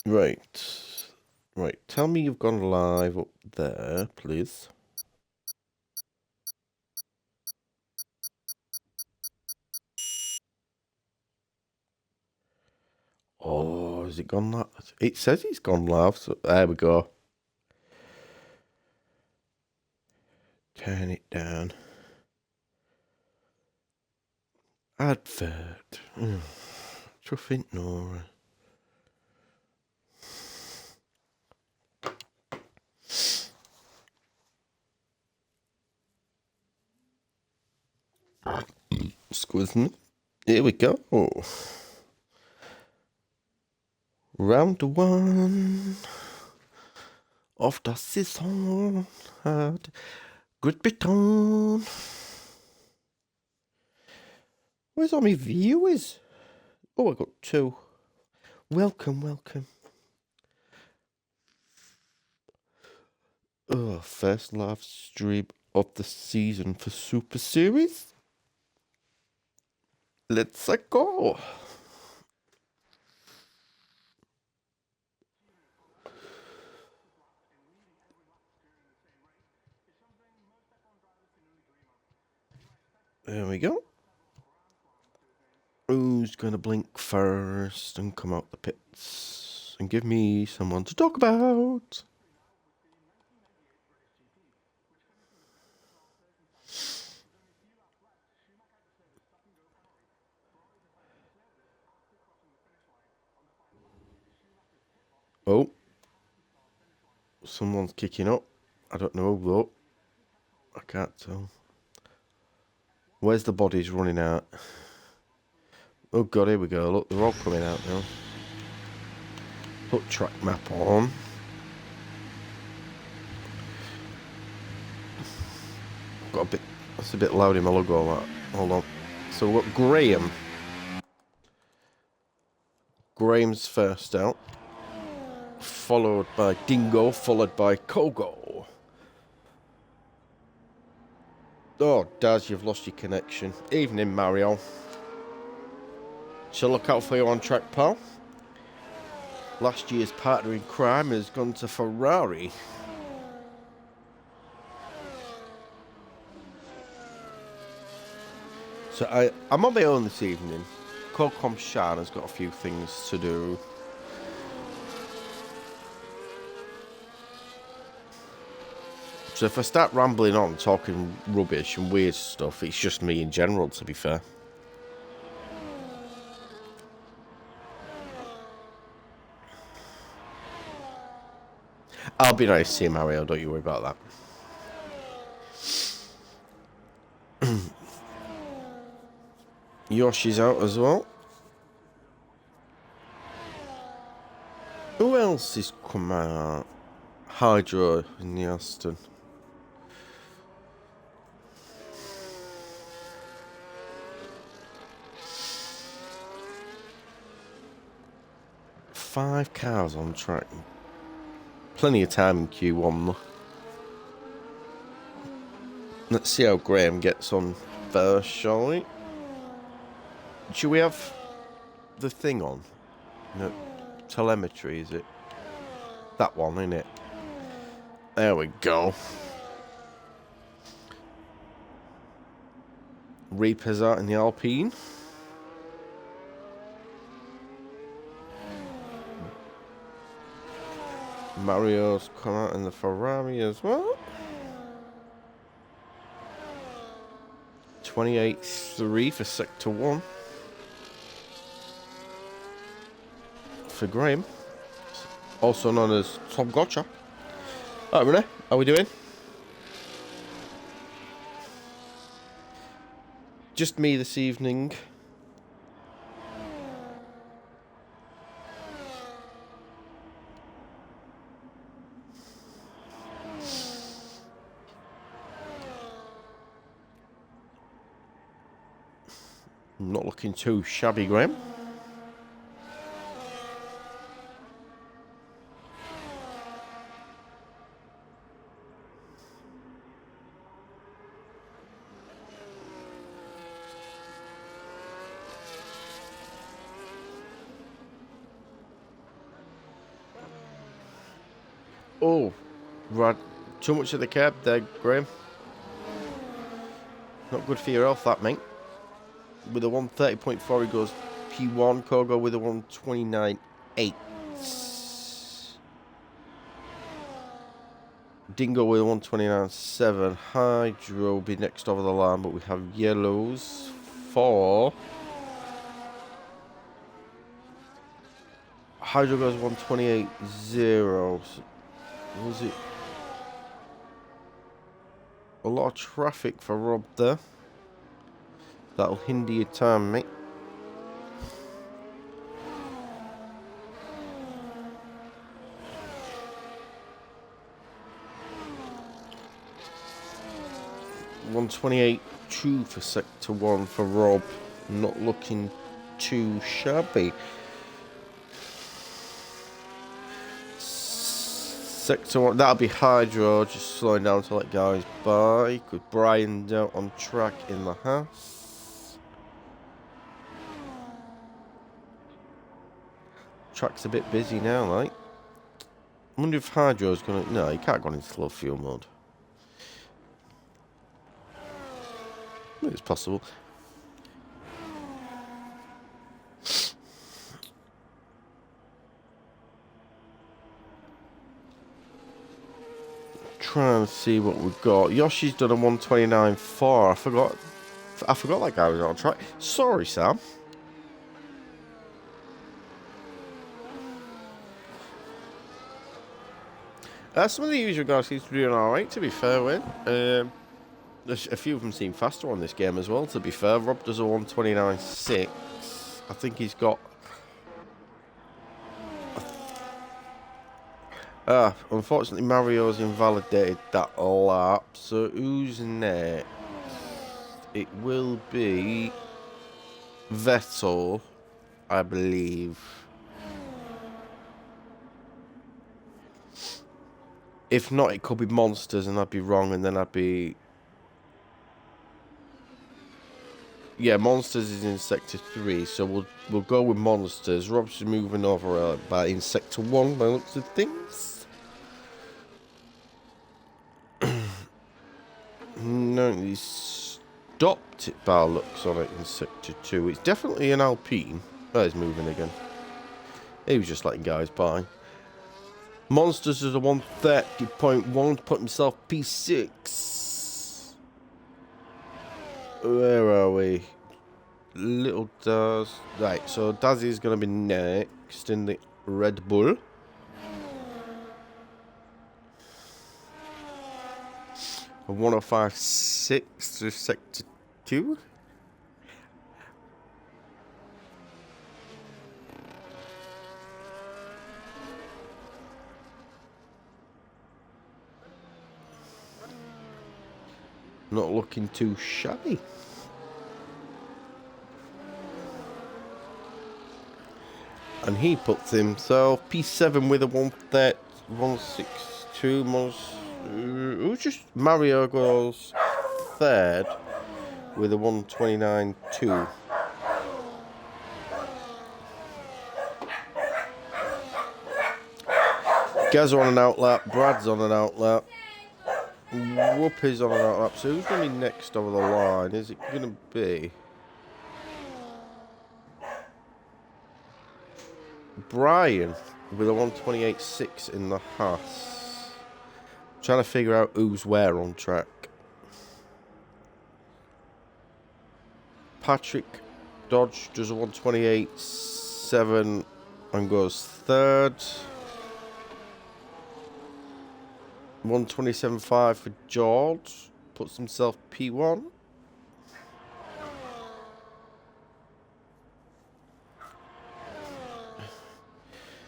Right. Right. Tell me you've gone live up there, please. Oh, has it gone live? It says it's gone live, so there we go. Turn it down. Advert. Chuffing Nora. Excuse me. Here we go. Round one of the season had Great Britain. Where's all my viewers? Oh, I got 2. Welcome, welcome. Oh, first live stream of the season for Super Series. Let's go. There we go. Who's gonna blink first and come out the pits and give me someone to talk about? Oh, someone's kicking up. I don't know though. I can't tell. Where's the bodies running out? Oh god, here we go. Look, they're all coming out now. Put track map on. Got a bit. That's a bit loud in my logo. That. Hold on. So we've got Graham. Graham's first out. Followed by Dingo. Followed by Kogo. Oh, Daz, you've lost your connection. Evening, Mario. Shall look out for you on track, pal. Last year's partner in crime has gone to Ferrari. So I'm on my own this evening. Colcom Shan has got a few things to do. So if I start rambling on, talking rubbish and weird stuff, it's just me in general, to be fair. I'll be nice to you, Mario, don't you worry about that. Yoshi's out as well. Who else is coming out? Hydro in the Aston. Five cars on track. Plenty of time in Q1 though. Let's see how Graham gets on first, shall we? Should we have the thing on? No, telemetry, is it? That one, isn't it? There we go. Reaper's out in the Alpine. Mario's come out in the Ferrari as well. 28.3 for Sector 1. For Graham. Also known as Tom Gotcha. Alright, Renee, how are we doing? Just me this evening. Not looking too shabby, Graham. Oh, right. Too much of the cab there, Graham. Not good for your health, that, mate. With a 130.4, he goes P1. Kogo with a 129.8. Dingo with a 129.7. Hydro will be next over the line, but we have yellows for... Hydro goes 128.0. Was it a lot of traffic for Rob there? That'll hinder your time, mate. $128.2 for sector 1 for Rob. Not looking too shabby. Sector 1, that'll be Hydro, just slowing down to let guys by. With Brian down on track in the house. Track's a bit busy now, like. I wonder if Hydro's gonna... No, he can't go into slow fuel mode. It's possible. Try and see what we've got. Yoshi's done a 129.4. I forgot that guy was on track. Sorry, Sam. Some of the usual guys seem to be doing alright, to be fair with. A few of them seem faster on this game as well, to be fair. Rob does a 129.6. I think he's got... unfortunately, Mario's invalidated that lap. So who's next? It will be Vettel, I believe. If not, it could be Monsters, and I'd be wrong, and then I'd be... Yeah, Monsters is in Sector 3, so we'll go with Monsters. Rob's moving over in Sector 1 by the looks of things. No, he stopped it by the looks on it in Sector 2. It's definitely an Alpine. Oh, he's moving again. He was just letting guys by. Monsters is a 130.1 to put himself P6. Where are we? Little Daz. Right, so Dazzy is going to be next in the Red Bull. A 105.6 to Sector 2. Not looking too shabby. And he puts himself P7 with a 162. Who's just Mario goes third with a 129.2. Gaz on an outlap, Brad's on an outlap. Whoop is on an outlap. So who's going to be next over the line? Is it going to be Brian with a 128.6 in the Haas? Trying to figure out who's where on track. Patrick Dodge does a 128.7 and goes third. 127.5 for George. Puts himself P1.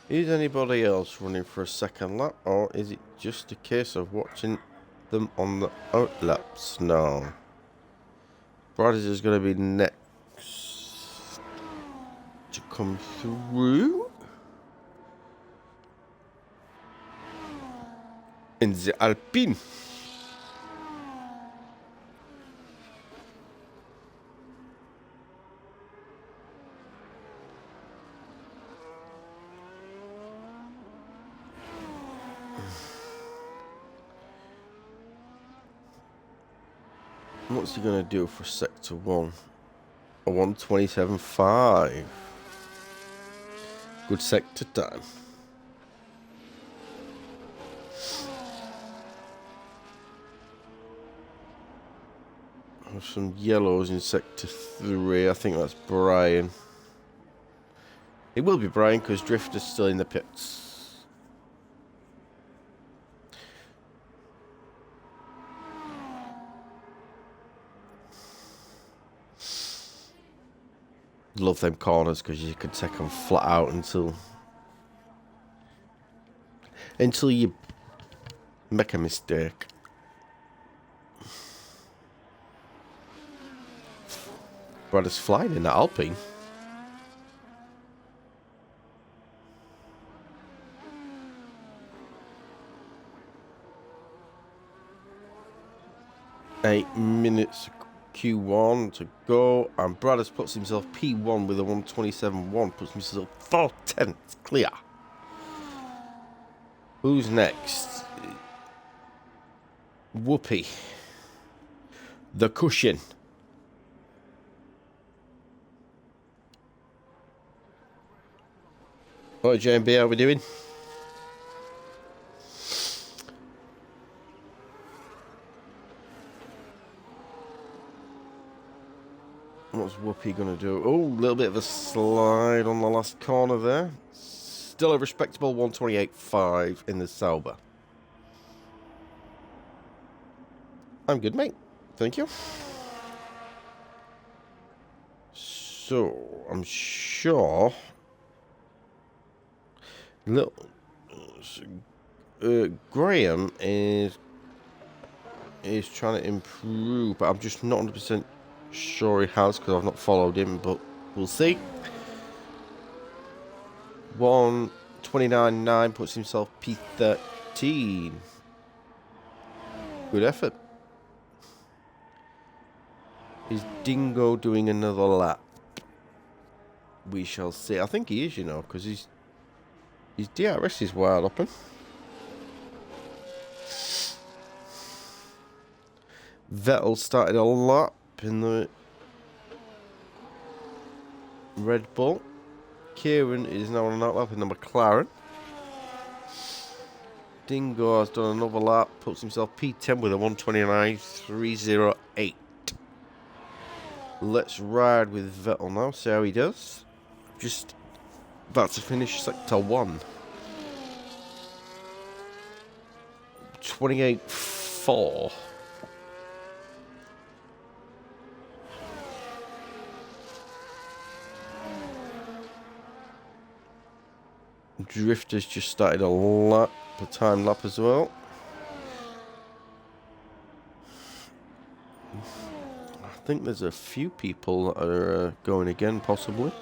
Is anybody else running for a second lap, or is it just a case of watching them on the outlaps now? Brothers is going to be next to come through. In the Alpine. What's he going to do for Sector 1? A 127.5. Good sector time. Have some yellows in Sector 3. I think that's Brian. It will be Brian because Drifter's still in the pits. Love them corners because you can take them flat out until you make a mistake. Brother's flying in that Alpine. Eight minutes Q1 to go, and Brothers puts himself P1 with a 127.1, puts himself 4/10 clear. Who's next? Whoopi. The cushion. Alright, JMB, how we doing? What's Whoopi going to do? Oh, a little bit of a slide on the last corner there. Still a respectable 128.5 in the Sauber. I'm good, mate. Thank you. So, I'm sure... Graham is trying to improve, but I'm just not 100% sure he has because I've not followed him, but we'll see. 129.9 puts himself P13. Good effort. Is Dingo doing another lap? We shall see. I think he is, you know, because his DRS is wide open. Vettel started a lap in the Red Bull. Kieran is now on a lap in the McLaren. Dingo has done another lap, puts himself P10 with a 129.308. Let's ride with Vettel now, see how he does. Just about to finish Sector 1. 28.4. Drifter's just started a lap, a time lap as well. I think there's a few people that are going again, possibly.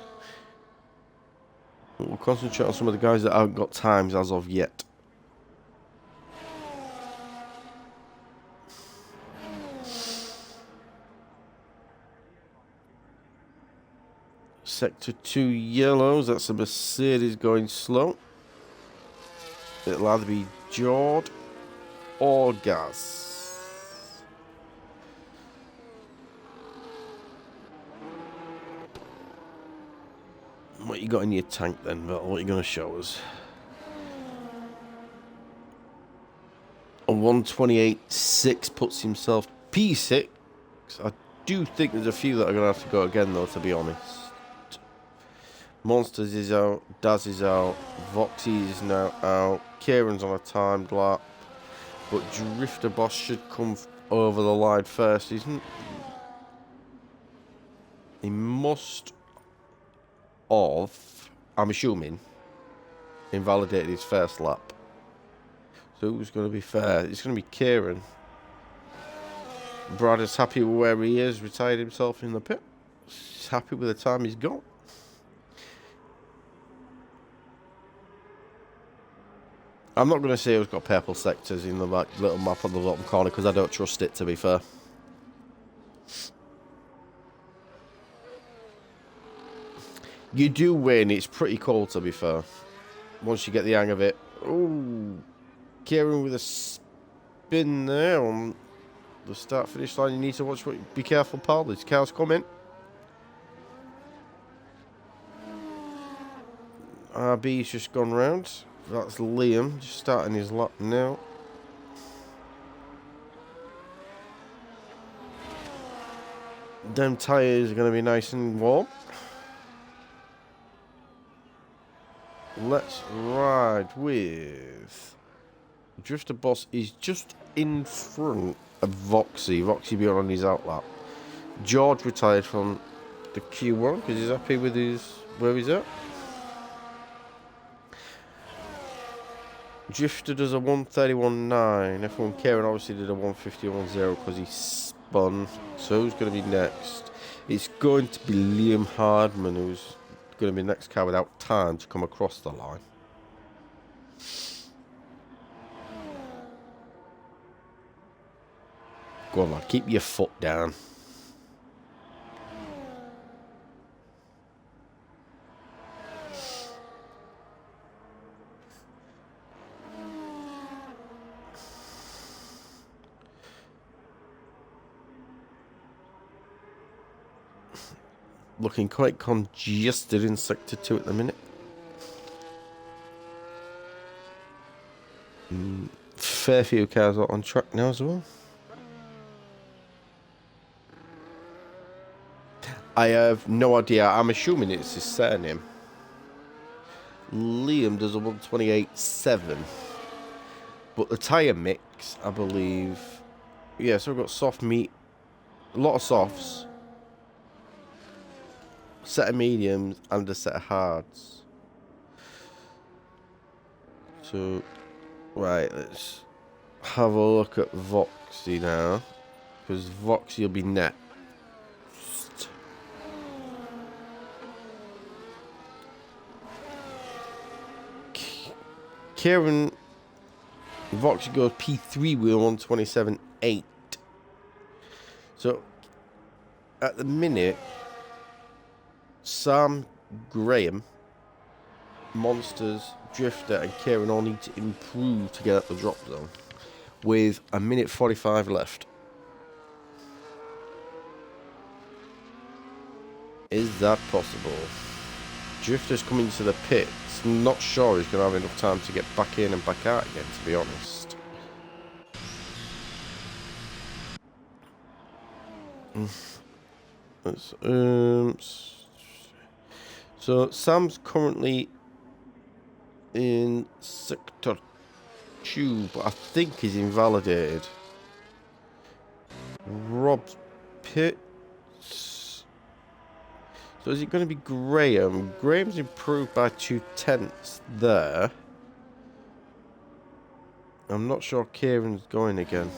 We'll concentrate on some of the guys that haven't got times as of yet. Sector 2 yellows, that's a Mercedes going slow. It'll either be Jord or Gas. What you got in your tank then, Vettel? What are you going to show us? A 128.6 puts himself P6. I do think there's a few that are going to have to go again, though, to be honest. Monsters is out, Daz is out, Voxy is now out, Kieran's on a timed lap, but Drifter Boss should come over the line first, isn't he? Must have, I'm assuming, invalidated his first lap. So who's going to be fair? It's going to be Kieran. Brad is happy with where he is, retired himself in the pit. He's happy with the time he's got. I'm not going to say who's got purple sectors in the little map on the bottom corner because I don't trust it, to be fair. You do win. It's pretty cool, to be fair. Once you get the hang of it. Ooh. Kieran with a spin there on the start-finish line. You need to watch. Be careful, Paul. These cars coming. RB's just gone round. That's Liam just starting his lap now. Them tyres are going to be nice and warm. Let's ride with... Drifter Boss is just in front of Voxy. Voxy being on his outlap. George retired from the Q1 because he's happy with where he's at. Drifter does a 131.9. F1 Kieran obviously did a 151.0 because he spun. So who's going to be next? It's going to be Liam Hardman, who's going to be the next car without time to come across the line. Go on, lad. Keep your foot down. Looking quite congested in Sector 2 at the minute. Fair few cars are on track now as well. I have no idea. I'm assuming it's his surname. Liam does a 128.7. But the tyre mix, I believe... Yeah, so we've got soft meat. A lot of softs. Set of mediums and a set of hards. So, right, let's have a look at Voxy now. Because Voxy will be next. Kieran Voxy goes P3 wheel 127.8. So at the minute, Sam, Graham, Monsters, Drifter, and Kieran all need to improve to get up the drop zone. With a minute 45 left. Is that possible? Drifter's coming to the pits. Not sure he's going to have enough time to get back in and back out again, to be honest. So Sam's currently in Sector 2, but I think he's invalidated. Rob's pits. So is it going to be Graham? Graham's improved by 0.2 there. I'm not sure Kieran's going again.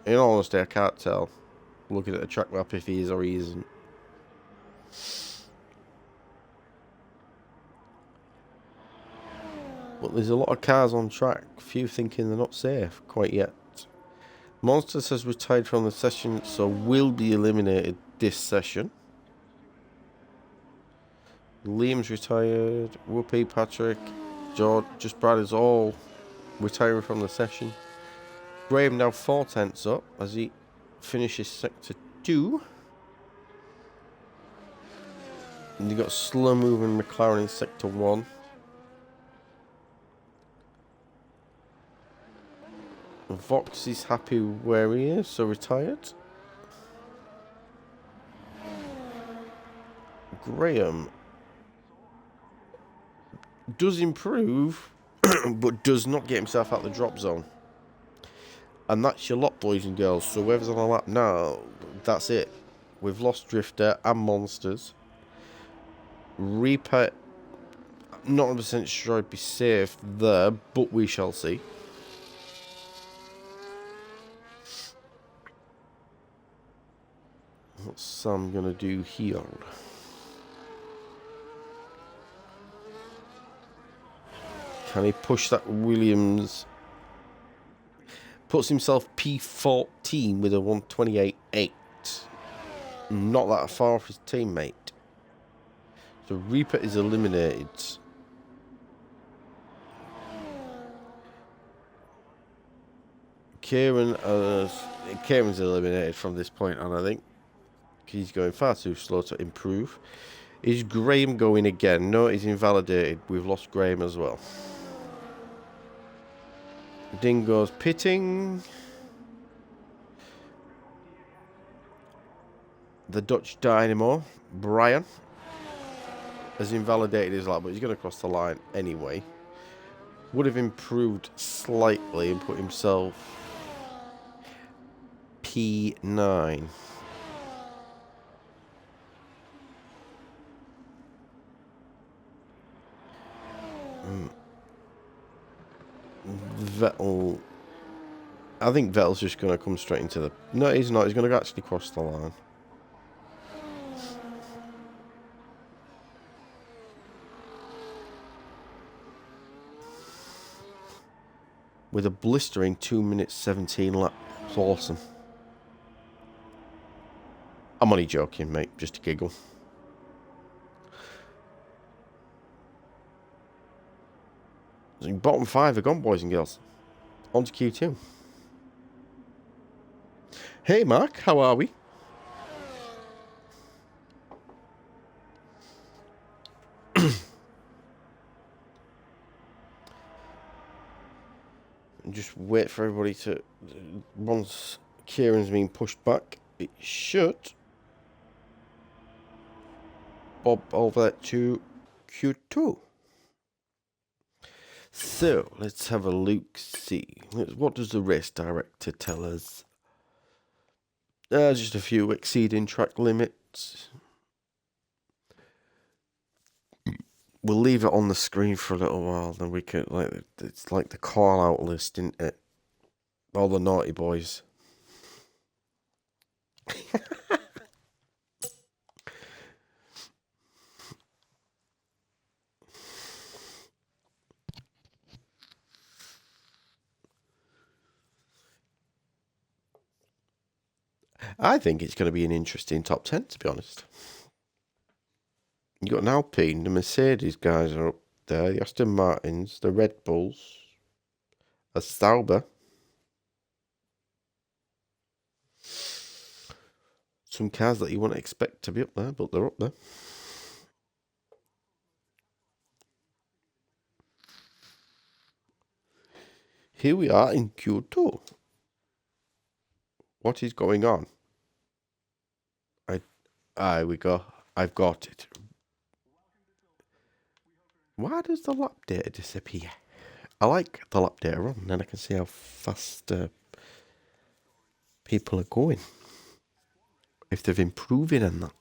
In all honesty, I can't tell. Looking at the track map if he is or he isn't. But there's a lot of cars on track. Few thinking they're not safe quite yet. Monsters has retired from the session, so will be eliminated this session. Liam's retired. Whoopi, Patrick, George, just Brad is all retiring from the session. Graham now 4/10 up as he finishes Sector 2. And you've got slow moving McLaren in Sector 1. Vox is happy where he is, so retired. Graham does improve, but does not get himself out the drop zone. And that's your lot, boys and girls. So whoever's on a lap now, that's it. We've lost Drifter and Monsters. Reaper, not 100% sure I'd be safe there, but we shall see. What's Sam gonna do here? Can he push that Williams? Puts himself P14 with a 128.8. Not that far off his teammate. So Reaper is eliminated. Kieran's eliminated from this point on, I think. He's going far too slow to improve. Is Graham going again? No, he's invalidated. We've lost Graham as well. Dingo's pitting. The Dutch Dynamo, Brian, has invalidated his lap, but he's going to cross the line anyway. Would have improved slightly and put himself P9. Vettel. I think Vettel's just going to come straight into the... No, he's not. He's going to actually cross the line. With a blistering 2 minutes 17 lap. It's awesome. I'm only joking, mate. Just a giggle. Bottom 5 are gone, boys and girls. On to Q2. Hey, Mark. How are we? Just wait for everybody to... Once Kieran's been pushed back, it should bob over to Q2. So, let's have a look, see. What does the race director tell us? Just a few exceeding track limits. We'll leave it on the screen for a little while, then we can, like, it's like the call-out list, isn't it? All the naughty boys. I think it's going to be an interesting top 10, to be honest. You got an Alpine, the Mercedes guys are up there, the Aston Martins, the Red Bulls, a Sauber. Some cars that you wouldn't expect to be up there, but they're up there. Here we are in Q2. What is going on? We go. I've got it. Why does the lap data disappear? I like the lap data on, then I can see how fast people are going. If they're improving and that.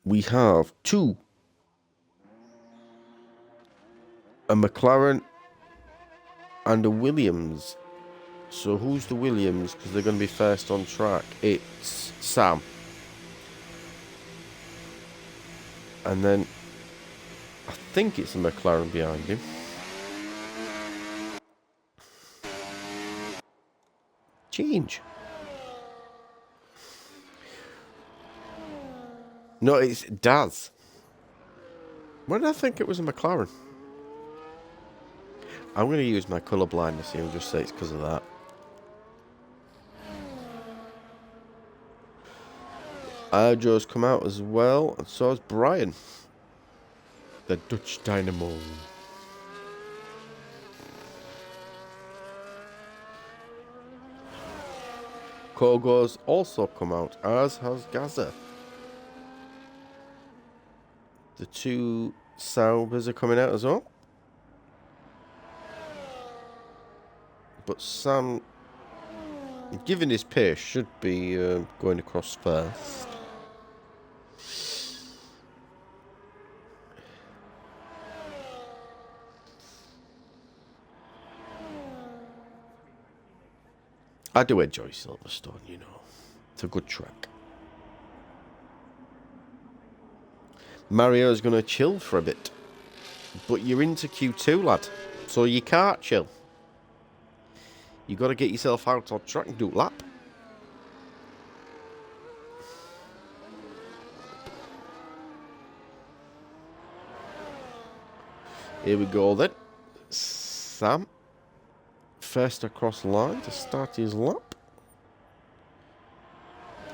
We have two. A McLaren and a Williams. So who's the Williams? Because they're going to be first on track. It's Sam. And then I think it's a McLaren behind him. Change. No, it's Daz. Why did I think it was a McLaren? I'm going to use my colour blindness here and just say it's because of that. Joe's come out as well, and so has Brian. The Dutch Dynamo. Kogo's also come out, as has Gaza. The two Saubers are coming out as well. But Sam, given his pace, should be going across first. I do enjoy Silverstone, you know. It's a good track. Mario's going to chill for a bit. But you're into Q2, lad. So you can't chill. You got to get yourself out on track and do a lap. Here we go then. Sam. First across the line to start his lap.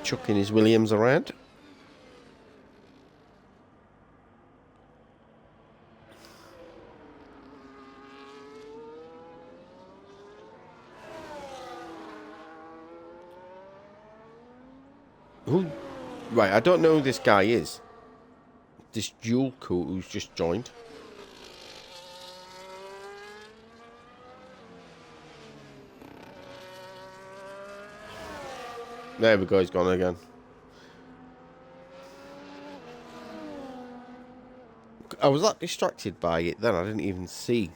Chucking his Williams around. Right, I don't know who this guy is. This dual coot who's just joined. There we go, he's gone again. I was that distracted by it then, I didn't even see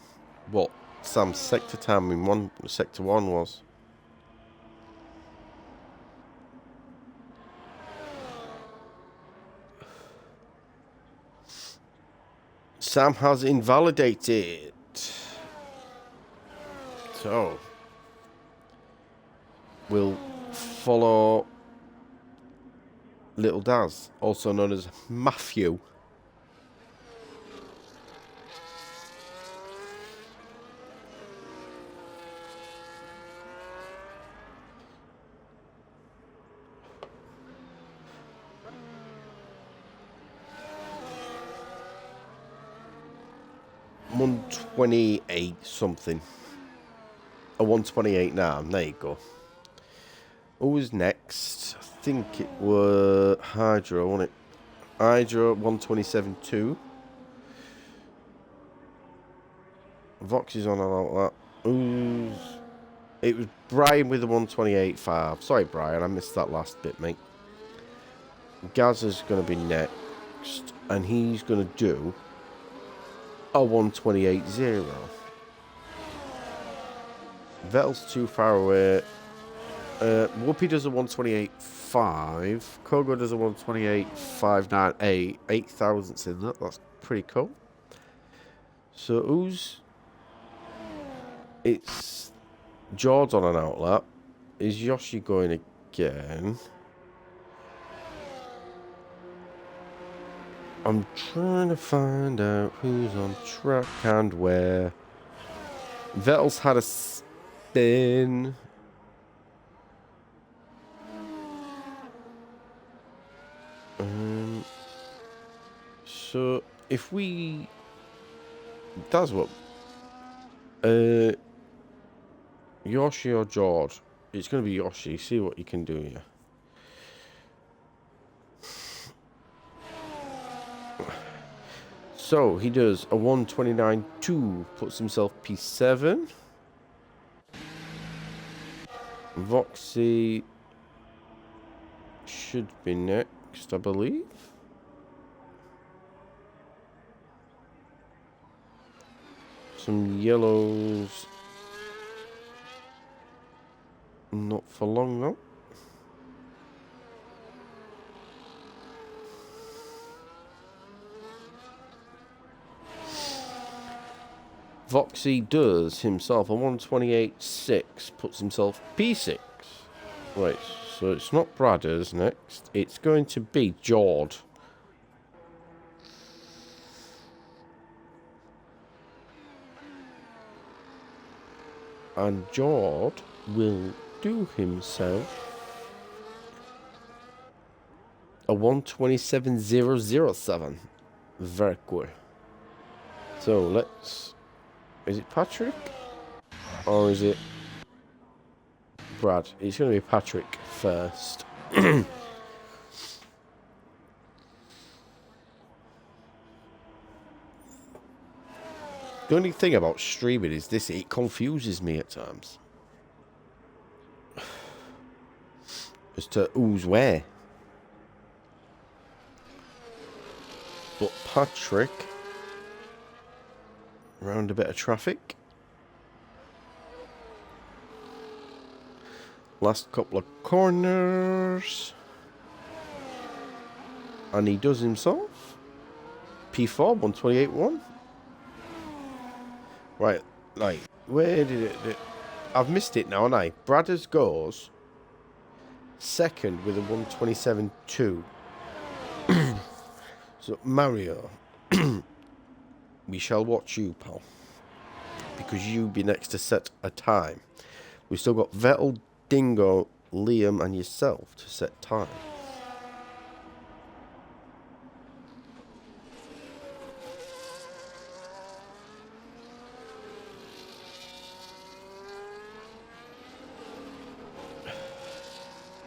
what Sam's sector time in sector 1 was. Sam has invalidated. So, we'll follow Little Daz, also known as Matthew. $128 something. A 128 now. There you go. Who was next? I think it was Hydro, wasn't it? Hydro 127.2. Vox is on about that. It was Brian with the 128.5. Sorry, Brian, I missed that last bit, mate. Gaz is going to be next, and he's going to do a 128.0. Vettel's too far away. Whoopi does a 128.5. Kogo does a 128.598. 8 thousandths in that. That's pretty cool. So who's... It's... George on an outlap. Is Yoshi going again? I'm trying to find out who's on track and where. Vettel's had a spin. So if we... That's what... Yoshi or George? It's going to be Yoshi. See what you can do here. So he does a 129.2, puts himself P7. Voxy should be next, I believe. Some yellows. Not for long though. Voxy does himself a 128.6, puts himself P6. Right, so it's not Bradders next. It's going to be Jord. And Jord will do himself a 127.007. Very cool. So let's... Is it Patrick? Or is it Brad? It's going to be Patrick first. The only thing about streaming is this, it confuses me at times. As to who's where. But Patrick... Around a bit of traffic. Last couple of corners. And he does himself. P4, 128.1. Right, like, where did it... I've missed it now, haven't I? Bradders goes second with a 127.2. So, Mario... we shall watch you, pal. Because you be next to set a time. We've still got Vettel, Dingo, Liam and yourself to set time.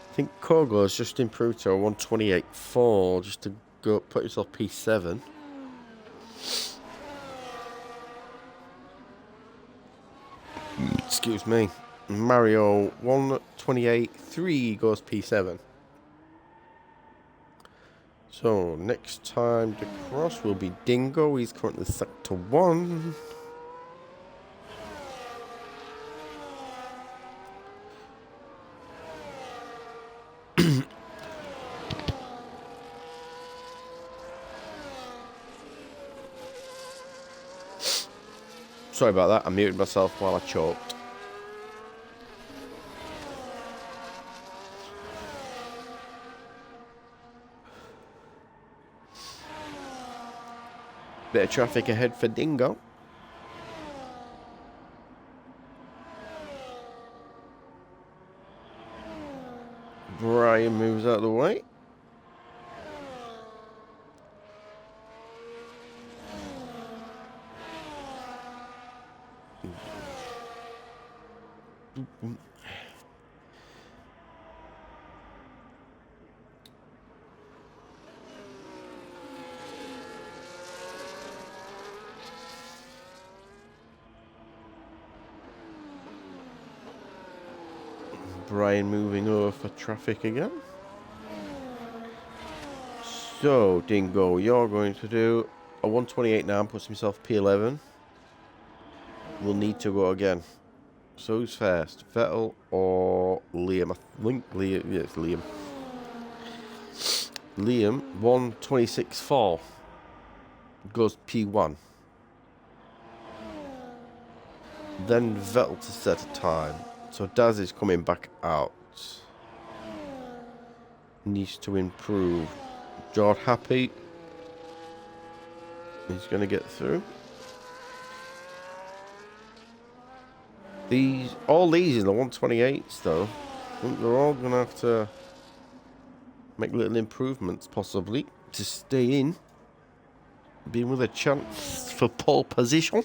I think Kogo has just improved to a 128.4 just to go put yourself P7. Excuse me. Mario 128.3 goes P7. So next time to cross will be Dingo. He's currently sector 1. Sorry about that, I muted myself while I choked. Bit of traffic ahead for Dingo. Brian moves out of the way. Brian moving over for traffic again. So, Dingo, you're going to do a 128.9, puts himself P11. We'll need to go again. So who's first? Vettel or Liam? I think Liam. Yeah, it's Liam. Liam, 126.4. Goes P1. Then Vettel to set a time. So Daz is coming back out. Needs to improve. George happy. He's going to get through. All these in the 128s though, I think they're all going to have to make little improvements possibly to stay in. Being with a chance for pole position.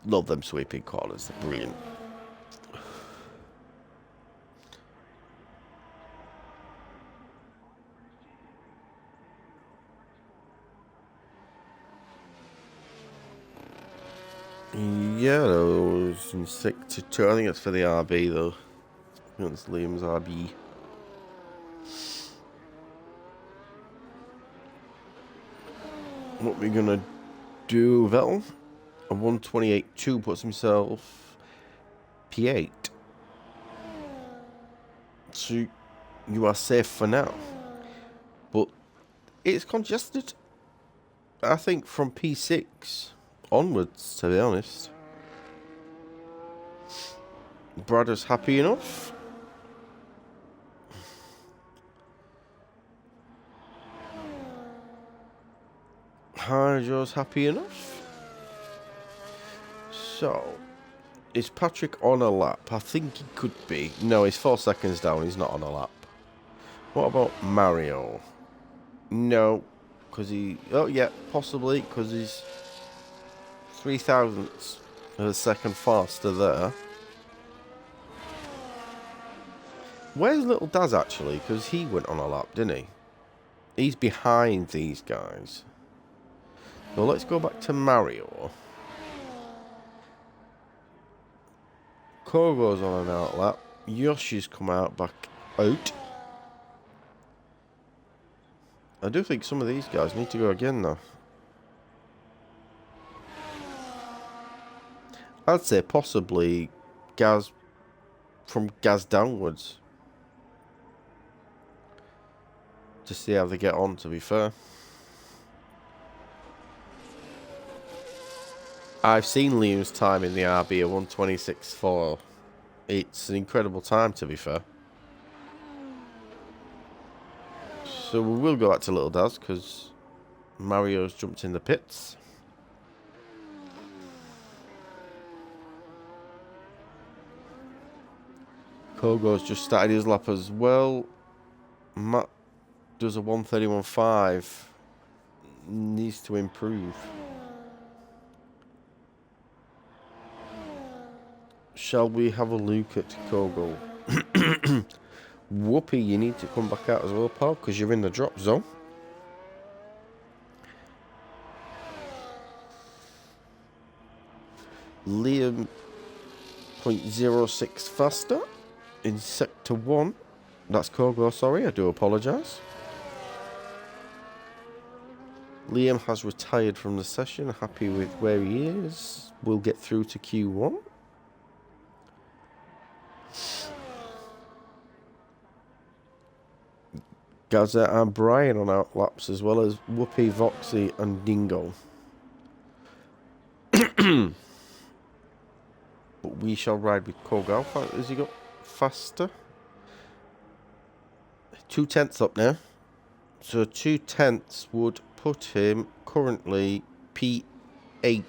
Love them sweeping corners, they're brilliant. Yeah, those in sector 2. I think it's for the RB though. I think it's Liam's RB. What we're gonna do, Vettel? A 128.2 puts himself P8. So you are safe for now. But it's congested. I think from P6 onwards, to be honest. Bradder's happy enough. Harjo's happy enough. So, is Patrick on a lap? I think he could be. No, he's 4 seconds down. He's not on a lap. What about Mario? No, because he... Oh, yeah, possibly, because he's 0.003 of a second faster there. Where's little Daz, actually? Because he went on a lap, didn't he? He's behind these guys. So let's go back to Mario. Kogo's on an out lap. Yoshi's come out back out. I do think some of these guys need to go again, though. I'd say possibly Gaz from Gaz downwards. To see how they get on, to be fair. I've seen Liam's time in the RB at 126.4. It's an incredible time, to be fair. So we will go back to Little Daz, because Mario's jumped in the pits. Kogo's just started his lap as well. Matt does a 1:31.5. Needs to improve. Shall we have a look at Kogo? Whoopi, you need to come back out as well, pal, because you're in the drop zone. Liam 0.06 faster in sector 1. That's Kogo, sorry, I do apologise. Liam has retired from the session, happy with where he is. We'll get through to Q1. Gaza and Brian on outlaps, as well as Whoopi, Voxy and Dingo. But we shall ride with Kogo. Has he got faster? 2/10 up now. So 2/10 would put him currently P8.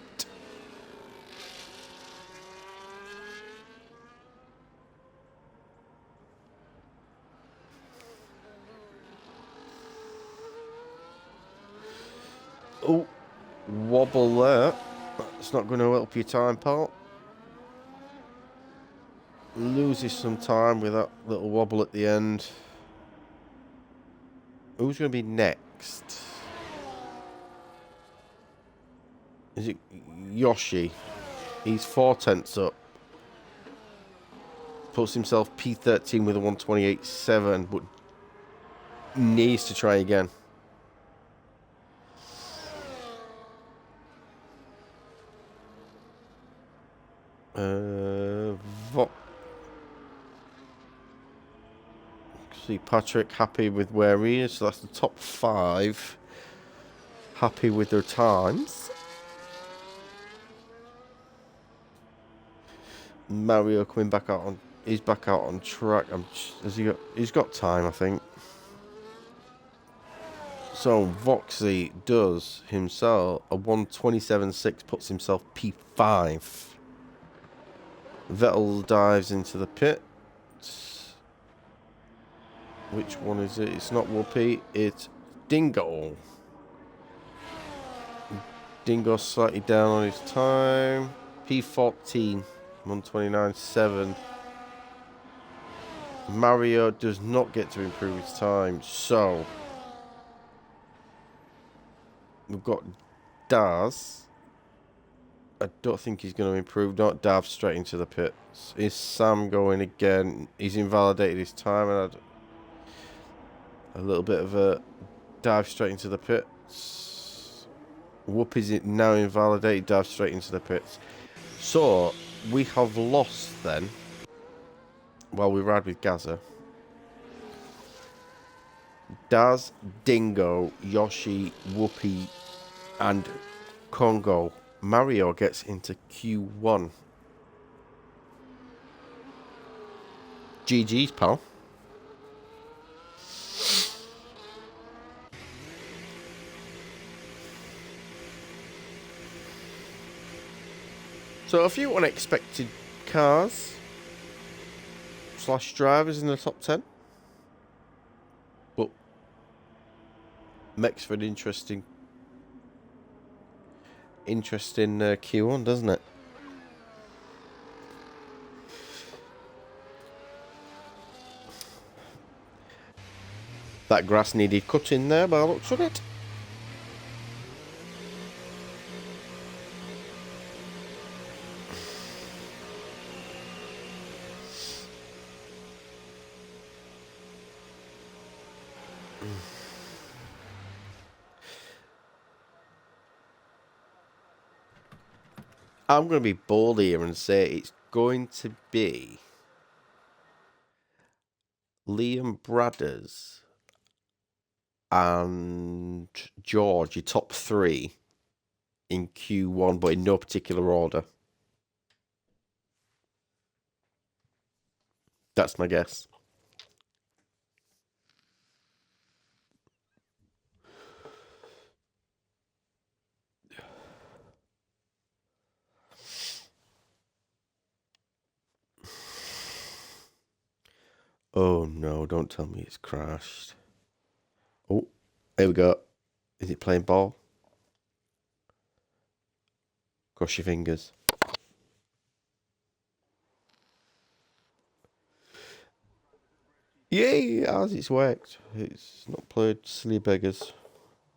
Oh, wobble there. That's not going to help your time, pal. Loses some time with that little wobble at the end. Who's going to be next? Is it Yoshi? He's 4/10 up. Puts himself P13 with a 1:28.7, but needs to try again. See Patrick happy with where he is, so that's the top 5 happy with their times. Mario coming back out on, he's back out on track. He's got time, I think. So Voxy does himself a 1:27.6, puts himself P5. Vettel dives into the pit. Which one is it? It's not Whoopi, it's Dingo. Dingo slightly down on his time. P14, 1:29.7. Mario does not get to improve his time, so we've got Daz. I don't think he's going to improve. Don't dive straight into the pits. Is Sam going again? He's invalidated his time and had a little bit of a dive straight into the pits. Whoop is it now invalidated, dive straight into the pits. So we have lost then, while we ride with Gaza, Daz, Dingo, Yoshi, Whoopi and Kongo. Mario gets into Q1. GG's, pal. So a few unexpected cars / drivers in the top 10. But makes for an interesting Q1, doesn't it? That grass needed cutting there by the looks of it. I'm going to be bold here and say it's going to be Liam Bradders and George, your top 3 in Q1, but in no particular order. That's my guess. Oh no, don't tell me it's crashed. Oh, here we go. Is it playing ball? Cross your fingers. Yay, it has, it's worked. It's not played silly beggars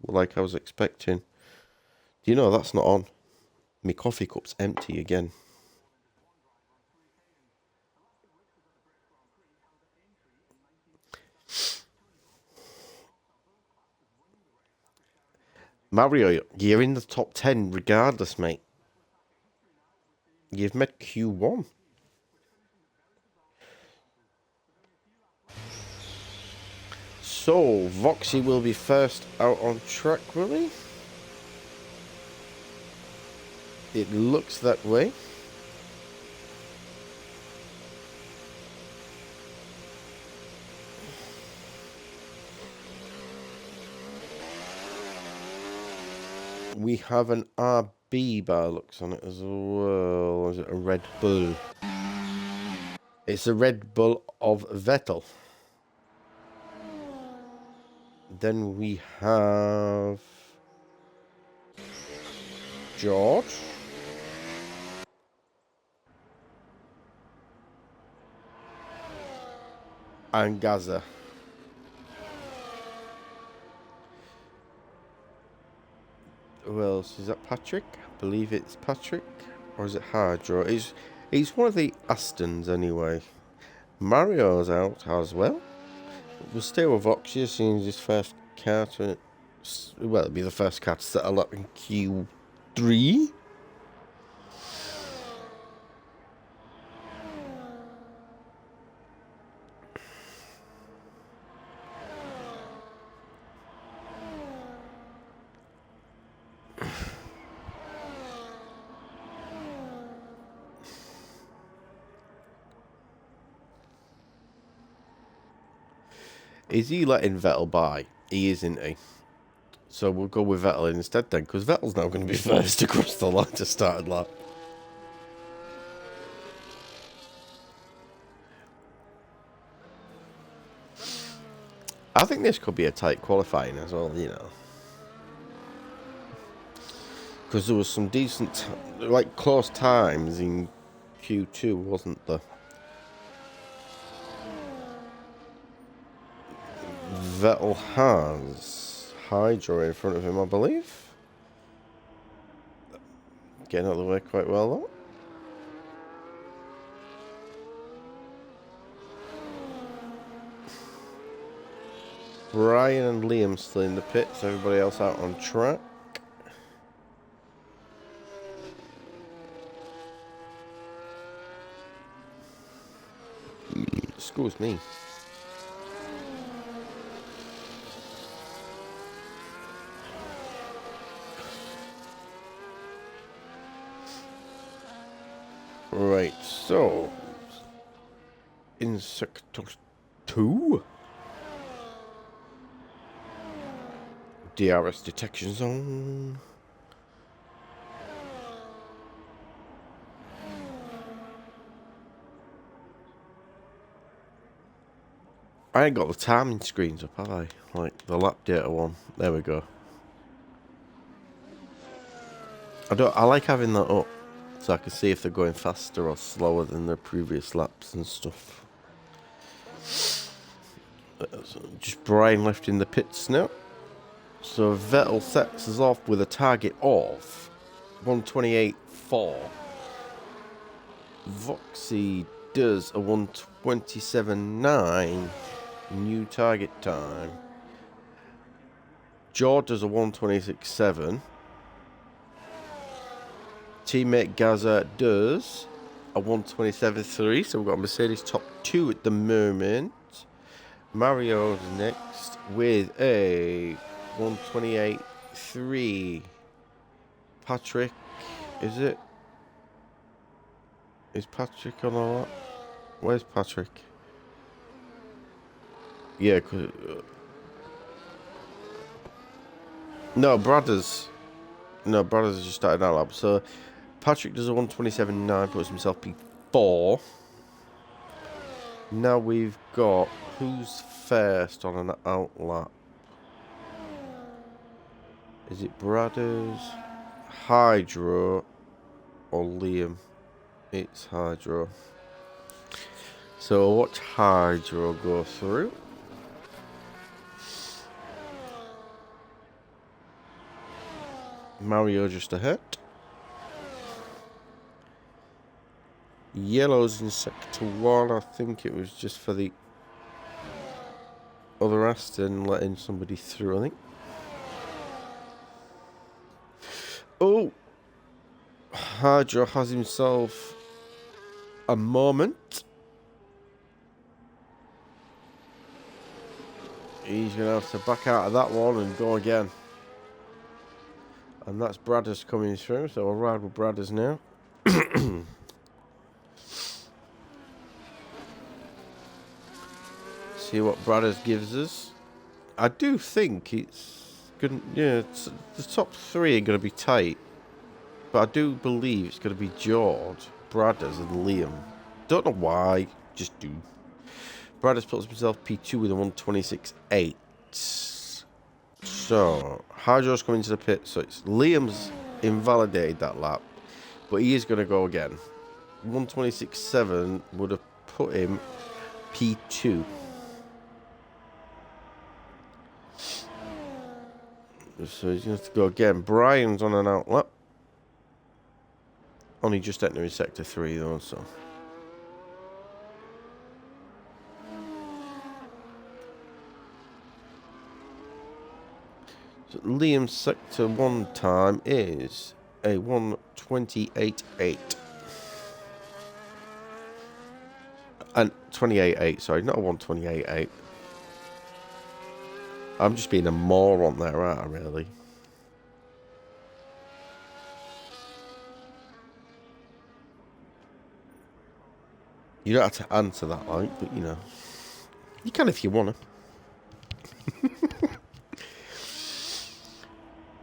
like I was expecting. Do you know that's not on? My coffee cup's empty again. Mario, you're in the top 10 regardless, mate. You've met Q1. So, Voxy will be first out on track, will he? It looks that way. We have an RB bar looks on it as well. Or is it a Red Bull? It's a Red Bull of Vettel. Then we have George. And Gaza. Who else? Is that Patrick? I believe it's Patrick. Or is it Hydro? He's one of the Astons anyway. Mario's out as well. We'll stay with Voxy, seeing his first car to... Well, it'll be the first car to settle up in Q3. Is he letting Vettel by? He is, isn't he? So we'll go with Vettel instead then, because Vettel's now going to be first across the line to start lap. I think this could be a tight qualifying as well, you know. Because there was some decent, like, close times in Q2, wasn't there? Vettel has Hydro in front of him, I believe. Getting out of the way quite well, though. Brian and Liam still in the pits, everybody else out on track. Excuse me. Right, so in sector 2, DRS detection zone. I ain't got the timing screens up, have I? Like the lap data one. There we go. I like having that up, so I can see if they're going faster or slower than their previous laps and stuff. Just Brian left in the pits now. So Vettel sets us off with a target of 128.4. Voxy does a 127.9 new target time. George does a 126.7. Teammate Gaza does a 127.3. So we've got a Mercedes top 2 at the moment. Mario's next with a 128.3. Patrick, is it? Is Patrick on a lap? Where's Patrick? Yeah, no, Brothers. No, Brothers just started our lap. So Patrick does a 127.9, puts himself P4. Now we've got who's first on an out lap? Is it Brothers, Hydro, or Liam? It's Hydro. So watch Hydro go through. Mario just ahead. Yellow's in sector 1. I think it was just for the other Aston letting somebody through, I think. Oh! Hydro has himself a moment. He's going to have to back out of that one and go again. And that's Bradders coming through, so we'll ride with Bradders now. See what Bradders gives us. I do think it's good. Yeah, the top 3 are going to be tight. But I do believe it's going to be George, Bradders, and Liam. Don't know why, just do. Bradders puts himself P2 with a 126.8. So, Hydro's coming to the pit, so it's Liam's invalidated that lap. But he is going to go again. 126.7 would have put him P2. So he's going to have to go again. Brian's on an out lap. Only just entering sector 3 though, so. So Liam's sector 1 time is a 128.8. And 28.8, sorry, not a 128.8. I'm just being a moron there, aren't I, really? You don't have to answer that, like, but you know. You can if you want to.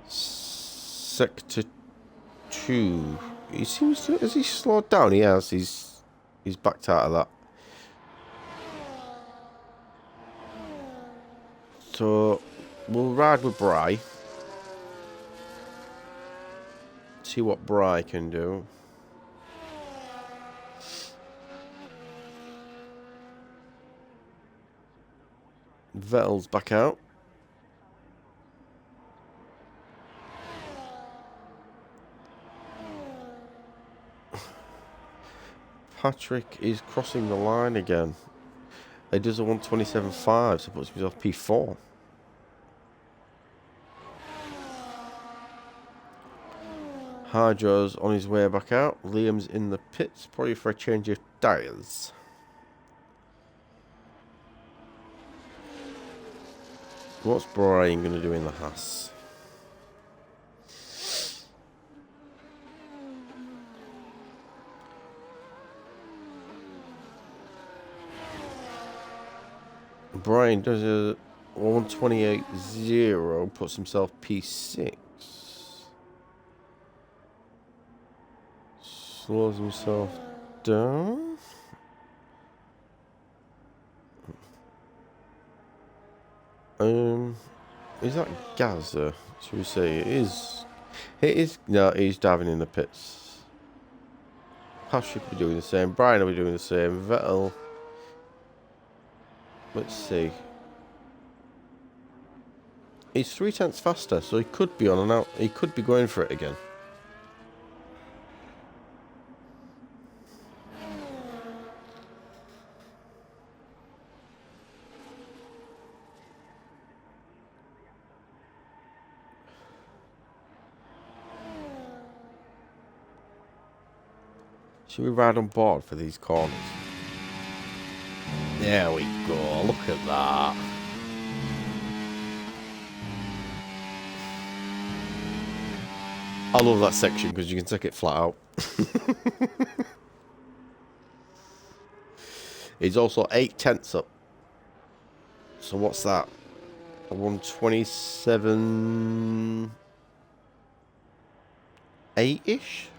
Sector 2. He seems to... Has he slowed down? He has. He's backed out of that. So, we'll ride with Bry. See what Bry can do. Vettel's back out. Patrick is crossing the line again. He does a 127.5, so puts himself P4. Hydro's on his way back out. Liam's in the pits, probably for a change of tyres. What's Brian going to do in the Haas? Brian does a 128.0, puts himself P6. Slows himself down. Is that Gaza? Should we say it is? It is. No, he's diving in the pits. Patrick will be doing the same. Brian will be doing the same. Vettel. Let's see. He's 0.3 faster, so he could be on and out. He could be going for it again. Should we ride on board for these corners? There we go. Look at that. I love that section because you can take it flat out. He's also 0.8 up. So what's that? 127... 8-ish?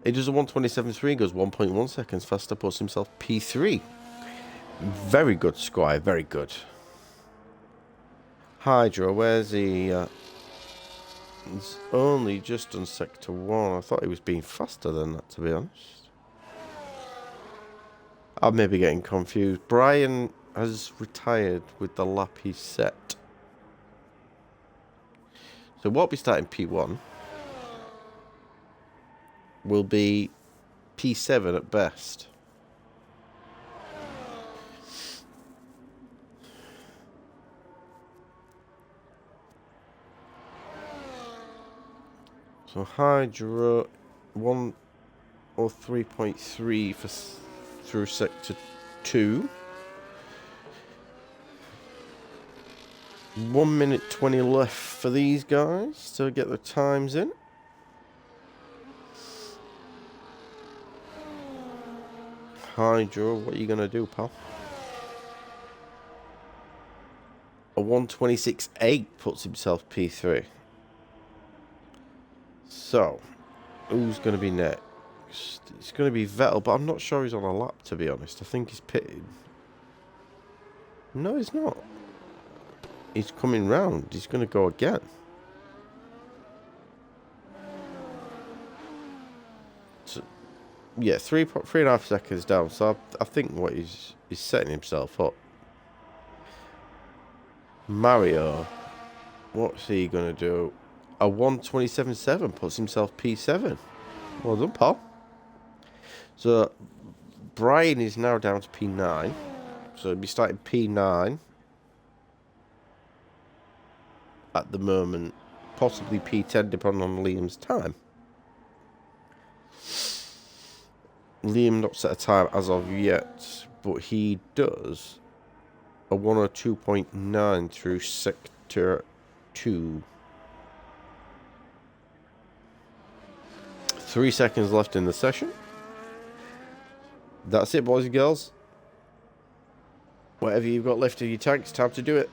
He does a 127.3, goes 1.1 seconds faster, puts himself P3. Very good, Squire, very good. Hydra, where's he? He's only just done Sector 1. I thought he was being faster than that, to be honest. I'm maybe getting confused. Brian has retired with the lap he set. So what we start in P1 will be P7 at best. So Hydra 103.3 for through Sector 2. 1 minute 20 left for these guys to get the times in. Hydra, what are you going to do, pal? A 126.8 puts himself P3. So, who's going to be next? It's going to be Vettel, but I'm not sure he's on a lap, to be honest. I think he's pitted. No, he's not. He's coming round. He's going to go again. So, yeah, 3.5 seconds down. So I think what he's setting himself up. Mario, what's he going to do? A 127.7 puts himself P7. Well done, pal. So Brian is now down to P9. So he'll be starting P9 at the moment. Possibly P10 depending on Liam's time. Liam not set a time as of yet, but he does a 102.9 through Sector 2. 3 seconds left in the session. That's it, boys and girls. Whatever you've got left of your tanks, time to do it.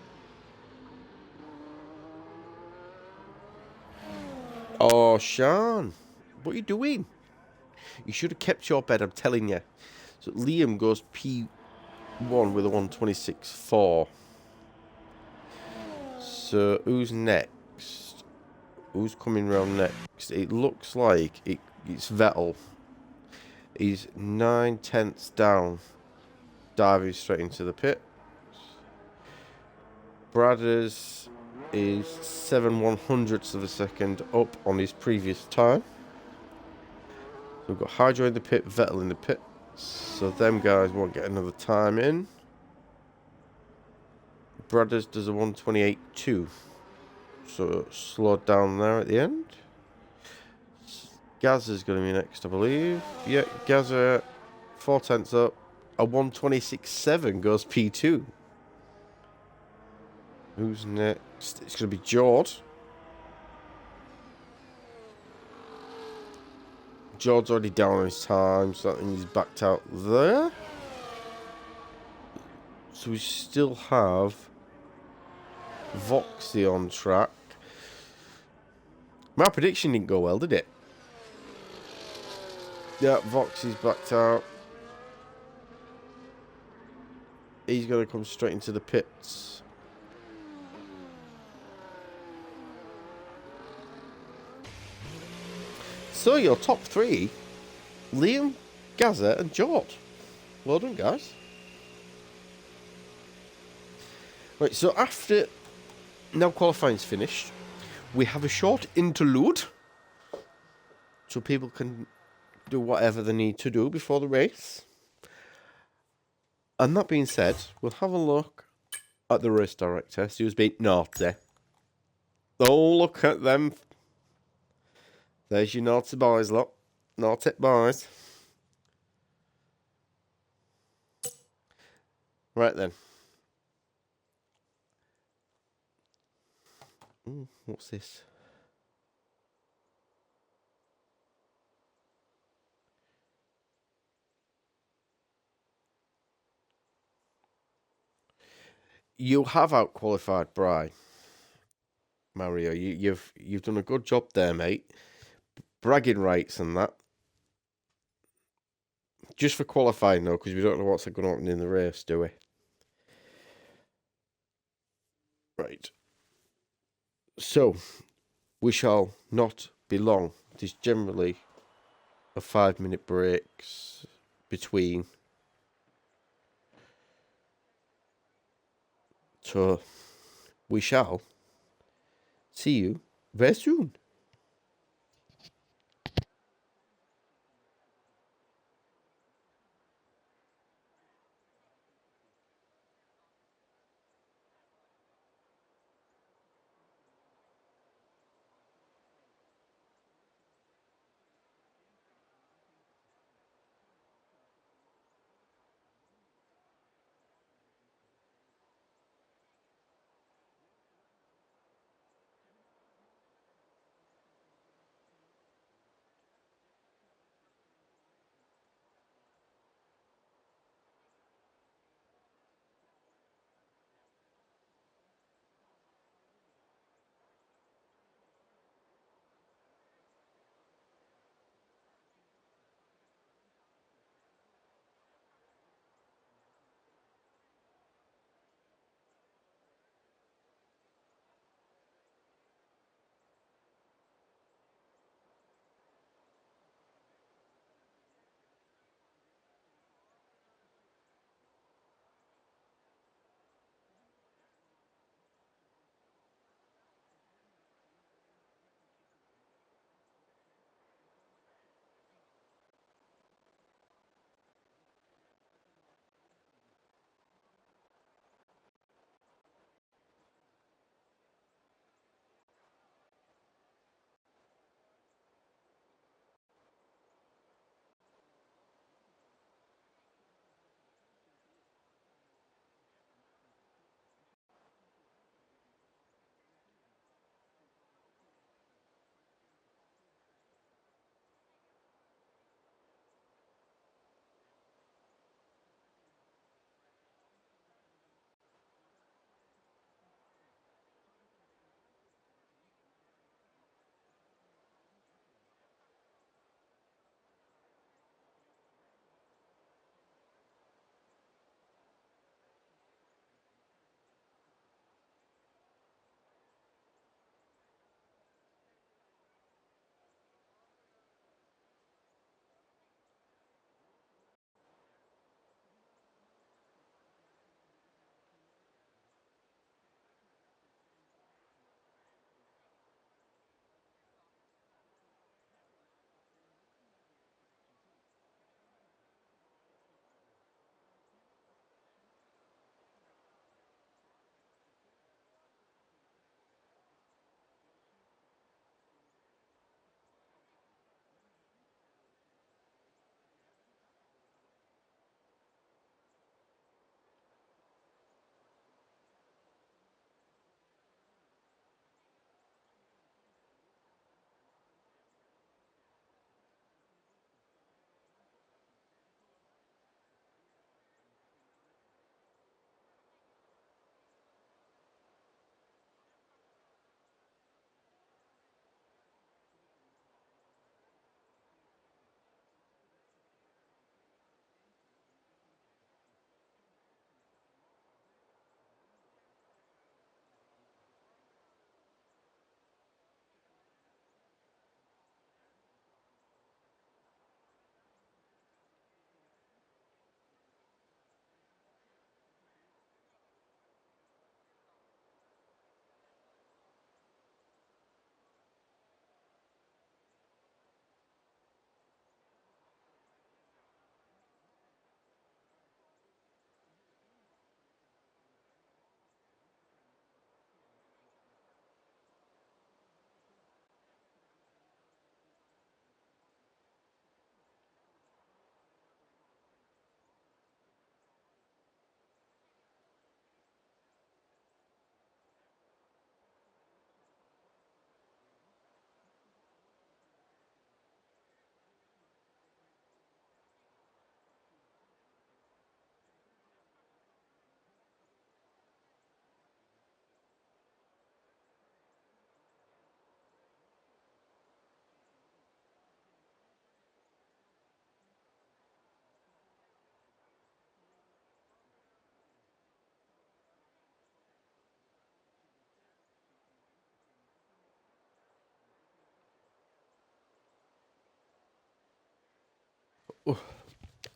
Oh, Sean, what are you doing? You should have kept your bed, I'm telling you. So Liam goes P1 with a 126.4. So who's next? Who's coming round next? It looks like it's Vettel. He's 9/10 down, diving straight into the pit. Bradders is 7/100ths of a second up on his previous time. So we've got Hydra in the pit, Vettel in the pit. So them guys won't get another time in. Bradders does a 128.2. So slowed down there at the end. Gazza's going to be next, I believe. Yeah, Gazza, 4/10 up. A 126.7 goes P2. Who's next? It's going to be George. George's already down on his time, so that means he's backed out there. So we still have Voxy on track. My prediction didn't go well, did it? Yeah, Voxy's backed out. He's going to come straight into the pits. So your top three, Liam, Gazza and George. Well done, guys. Right, so after now qualifying's finished, we have a short interlude so people can do whatever they need to do before the race. And that being said, we'll have a look at the race director, see who's being naughty. Oh, look at them. There's your naughty boys, look. Naughty boys. Right then. What's this? You have outqualified Bry, Mario. You've done a good job there, mate. Bragging rights and that. Just for qualifying though, because we don't know what's going to happen in the race, do we? Right. So we shall not be long. It is generally a 5-minute breaks between. So we shall see you very soon.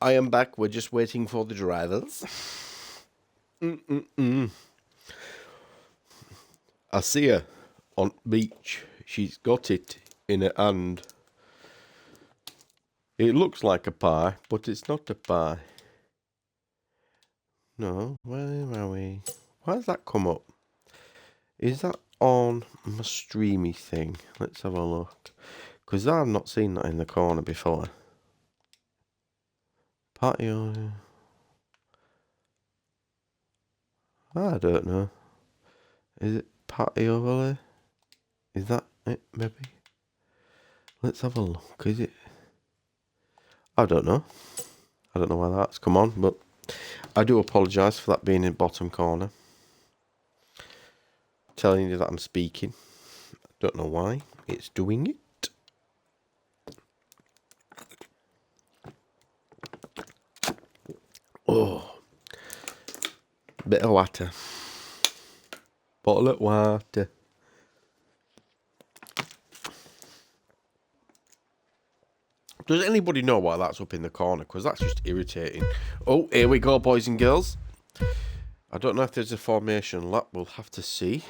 I am back. We're just waiting for the drivers. I see her on beach. She's got it in her hand. It looks like a pie, but it's not a pie. No, where are we? Why does that come up? Is that on my streamy thing? Let's have a look. Because I've not seen that in the corner before. Patio. I don't know. Is it patio overlay? Is that it, maybe? Let's have a look. Is it? I don't know. I don't know why that's come on, but I do apologise for that being in bottom corner. Telling you that I'm speaking. I don't know why it's doing it. Oh, bit of water. Bottle of water. Does anybody know why that's up in the corner? Because that's just irritating. Oh, here we go, boys and girls. I don't know if there's a formation lap. We'll have to see.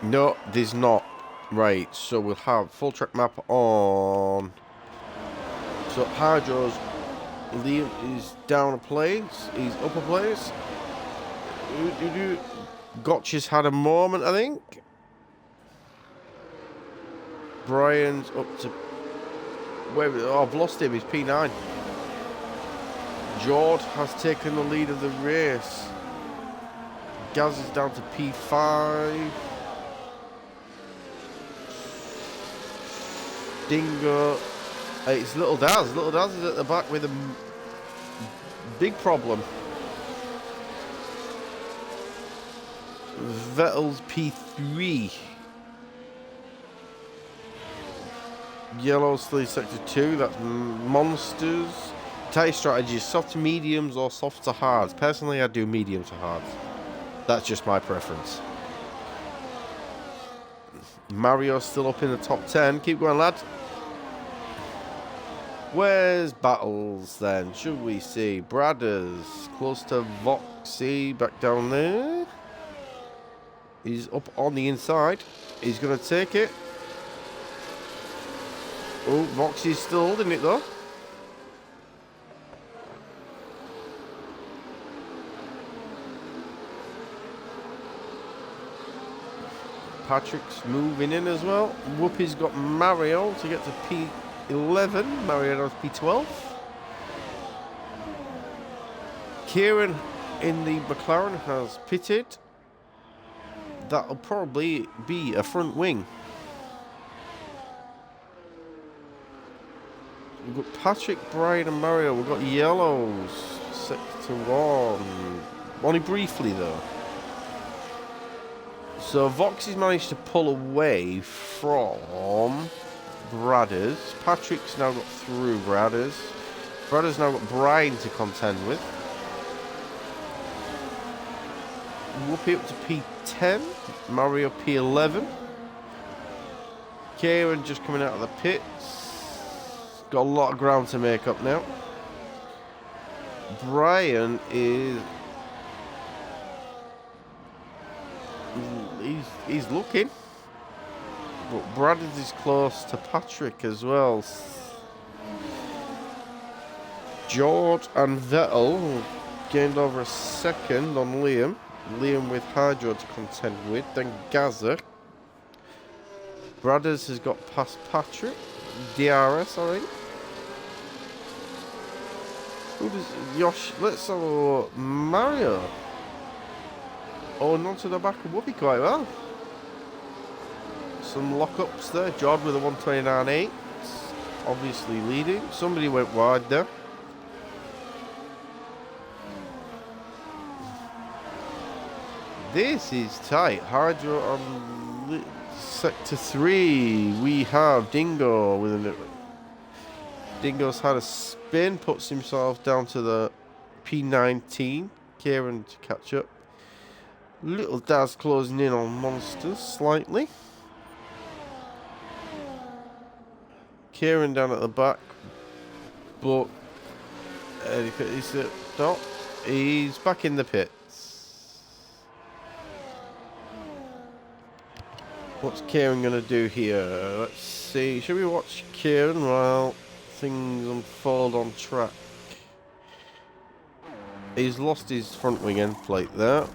No, there's not. Right, so we'll have full track map on. So Hydro's Liam is down a place. He's up a place. Gotcha's had a moment, I think. Brian's up to... Oh, I've lost him. He's P9. George has taken the lead of the race. Gaz is down to P5. Dingo. It's Little Daz. Little Daz is at the back with a big problem. Vettel's P3. Yellow's 3 sector 2. That's Monsters. Tyre strategy is soft to mediums or soft to hards. Personally, I do medium to hards. That's just my preference. Mario's still up in the top 10. Keep going, lad. Where's Battles then? Should we see? Bradders close to Voxy back down there. He's up on the inside. He's going to take it. Oh, Voxy's still holding it though. Patrick's moving in as well. Whoopi's got Mario to get to P11. Mario does P12. Kieran in the McLaren has pitted. That'll probably be a front wing. We've got Patrick, Brian and Mario. We've got yellows. Sector 1. Only briefly though. So Voxy's managed to pull away from Bradders. Patrick's now got through Bradders. Bradders now got Brian to contend with. Whoopi up to P10. Mario P11. Kieran just coming out of the pits. Got a lot of ground to make up now. Brian is... He's looking. But Bradders is close to Patrick as well. George and Vettel gained over a second on Liam. Liam with Hydro to contend with. Then Gaza. Bradders has got past Patrick. DRS, I think. Who does Yosh? Let's have a look. Mario. Oh, and onto the back of Whoopi quite well. Some lockups there. Jod with a 129.8. Obviously leading. Somebody went wide there. This is tight. Hydro on sector 3. We have Dingo with a... Dingo's had a spin. Puts himself down to the P19. Kieran to catch up. Little Daz closing in on Monsters slightly. Kieran down at the back, but he's back in the pits. What's Kieran going to do here? Let's see. Should we watch Kieran while things unfold on track? He's lost his front wing end plate there.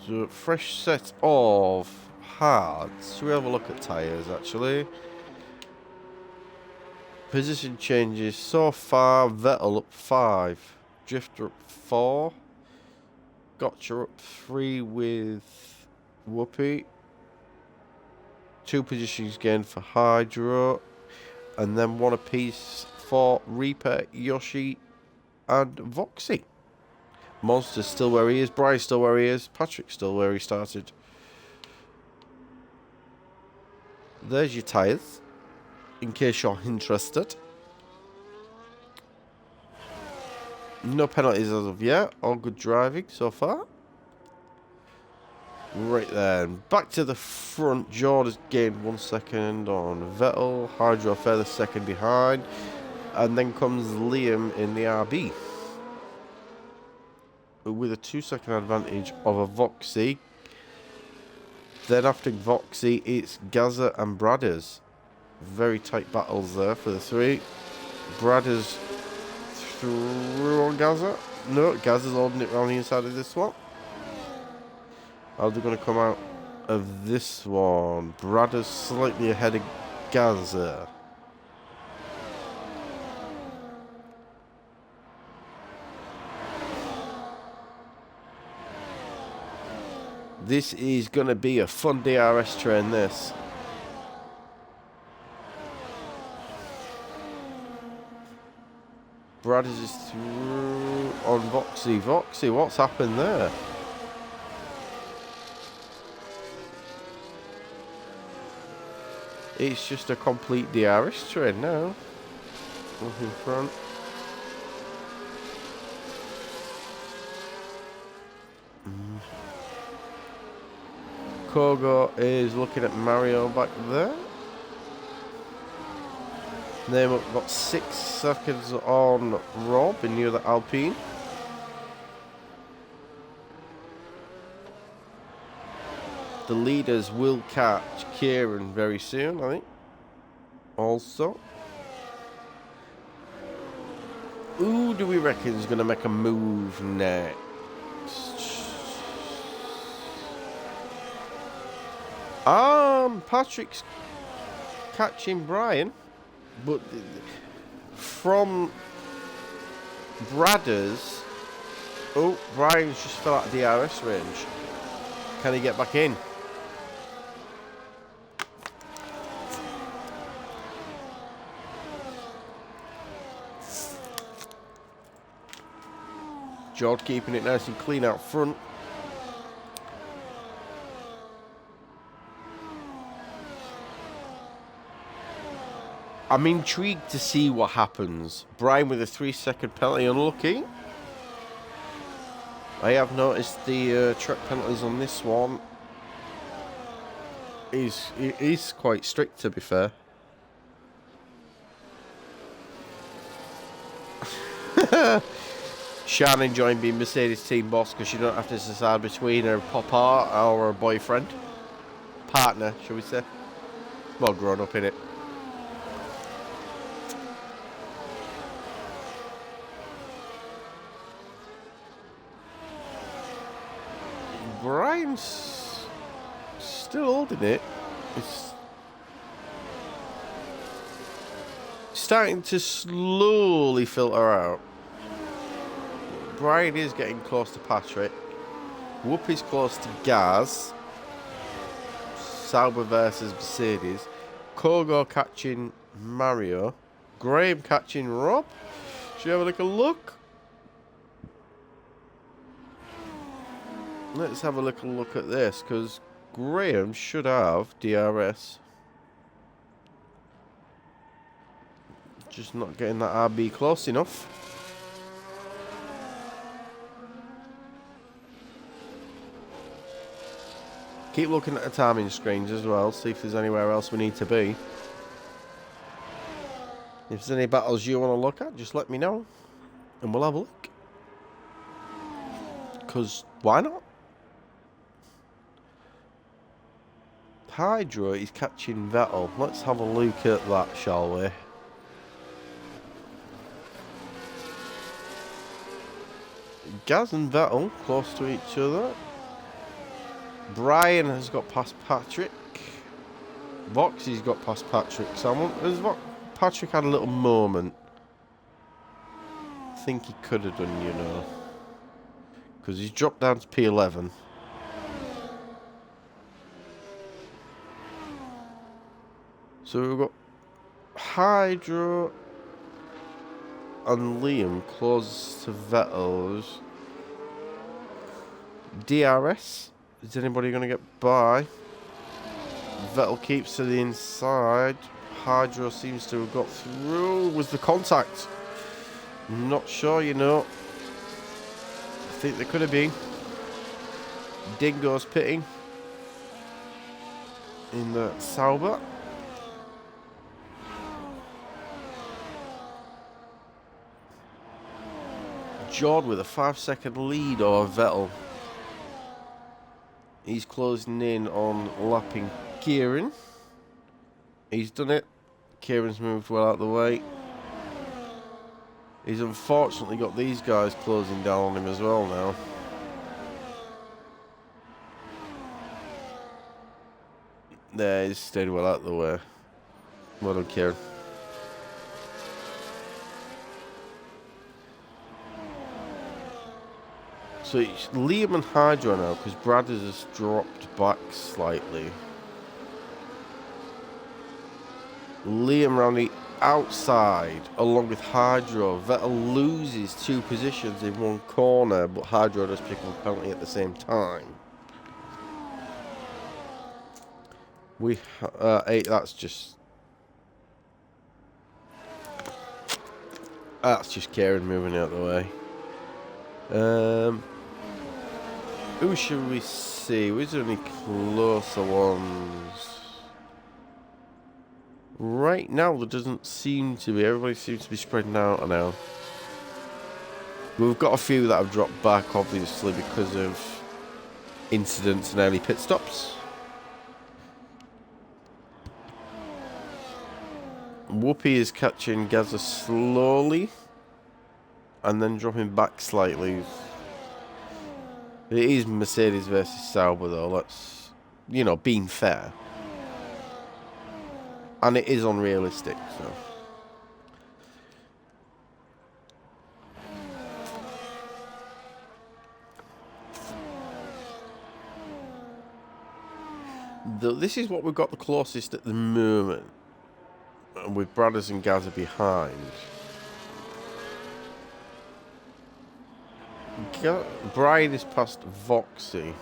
So, fresh set of hards. Should we have a look at tyres actually? Position changes so far. Vettel up 5, Drifter up 4, Gotcha up 3 with Whoopi. 2 positions gained for Hydro, and then 1 apiece for Reaper, Yoshi, and Voxy. Monster's still where he is. Brian's still where he is. Patrick's still where he started. There's your tyres, in case you're interested. No penalties as of yet. All good driving so far. Right then. Back to the front. Jordan's gained 1 second on Vettel. Hydro further second behind. And then comes Liam in the RB, with a 2-second advantage of a Voxy. Then after Voxy, it's Gaza and Bradders. Very tight battles there for the 3. Bradders through on Gaza. No, Gaza's holding it around the inside of this one. How are they going to come out of this one? Bradders slightly ahead of Gaza. This is going to be a fun DRS train, this. Bradders is through on Voxy. Voxy, what's happened there? It's just a complete DRS train now. Up in front. Kogo is looking at Mario back there. They've got 6 seconds on Rob in the other Alpine. The leaders will catch Kieran very soon, I think. Also. Who do we reckon is going to make a move next? Patrick's catching Brian, but from Bradders. Oh, Brian's just fell out of the DRS range. Can he get back in? George keeping it nice and clean out front. I'm intrigued to see what happens. Brian with a 3-second penalty, unlucky. I have noticed the track penalties on this one is quite strict, to be fair. Shan enjoying being Mercedes team boss because you don't have to decide between her papa or her boyfriend. Partner, shall we say. More grown up in it. Brian's still holding it. It's starting to slowly filter out. Brian is getting close to Patrick. Whoopi's close to Gaz. Sauber versus Mercedes. Kogo catching Mario. Graham catching Rob. Should we have a little look? Let's have a little look at this, because Graham should have DRS. Just not getting that RB close enough. Keep looking at the timing screens as well, see if there's anywhere else we need to be. If there's any battles you want to look at, just let me know, and we'll have a look. Because why not? Hydro is catching Vettel. Let's have a look at that, shall we? Gaz and Vettel close to each other. Brian has got past Patrick. Voxy's got past Patrick. Patrick had a little moment. I think he could have done, you know. Because he's dropped down to P11. So we've got Hydro and Liam close to Vettel's. DRS. Is anybody going to get by? Vettel keeps to the inside. Hydro seems to have got through. Was the contact? I'm not sure, you know. I think there could have been. Dingo's pitting in the Sauber. Jord with a 5-second lead over Vettel. He's closing in on lapping Kieran. He's done it. Kieran's moved well out of the way. He's unfortunately got these guys closing down on him as well now. There, he's stayed well out of the way. Well done, Kieran. So it's Liam and Hydro now, because Brad has dropped back slightly. Liam round the outside, along with Hydro. Vettel loses 2 positions in one corner, but Hydro does pick up a penalty at the same time. That's just Kieran moving out of the way. Who should we see? Who's any closer ones? Right now, there doesn't seem to be. Everybody seems to be spreading out now. We've got a few that have dropped back, obviously, because of incidents and early pit stops. Whoopi is catching Gaza slowly and then dropping back slightly. It is Mercedes versus Sauber, though. Let's, you know, being fair. And it is unrealistic, so. This is what we've got the closest at the moment. With Bradders and Gaza behind. Brian is past Voxy.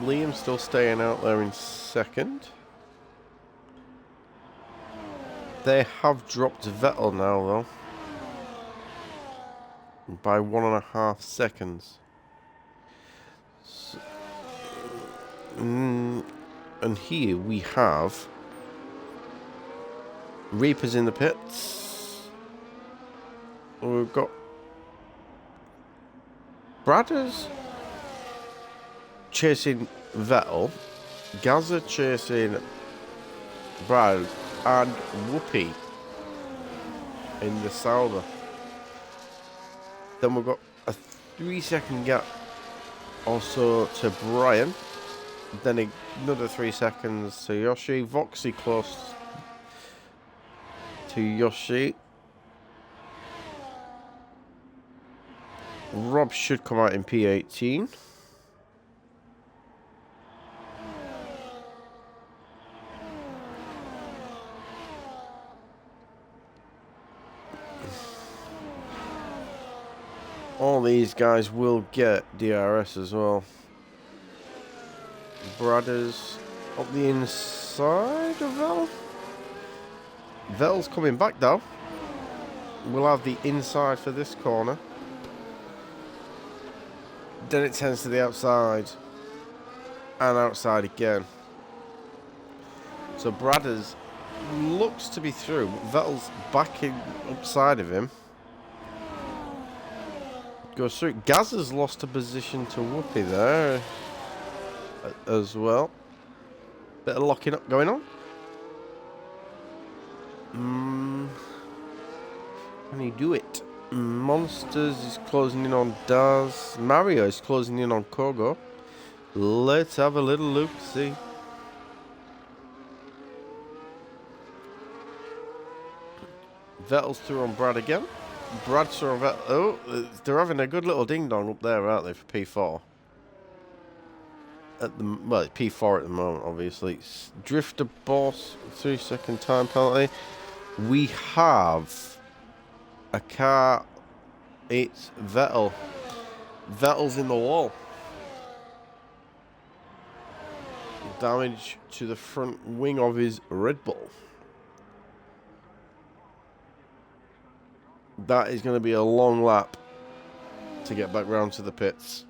Liam still staying out there in second. They have dropped Vettel now, though. By 1.5 seconds. So, and here we have Reapers in the pits. We've got Bradders chasing Vettel, Gaza chasing Brad, and Whoopi in the Sauber. Then we've got a 3-second gap also to Brian. Then another 3 seconds to Yoshi. Voxy close to Yoshi. Rob should come out in P18. All these guys will get DRS as well. Bradders up the inside of Vettel. Vettel's coming back though. we'll have the inside for this corner. Then it turns to the outside. And outside again. So Bradders looks to be through. Vettel's backing upside of him. Goes through. Gaz has lost a position to Whoopi there as well. Bit of locking up going on. Can he do it? Monsters is closing in on Daz. Mario is closing in on Kogo. Let's have a little look, see. Vettel's through on Brad again. Brad's through on Vettel. Oh, they're having a good little ding-dong up there, aren't they, for P4? Well, it's P4 at the moment, obviously. It's Drifter Boss, 3-second time penalty. We have a car. It's Vettel. Vettel's in the wall. Damage to the front wing of his Red Bull. That is going to be a long lap to get back round to the pits.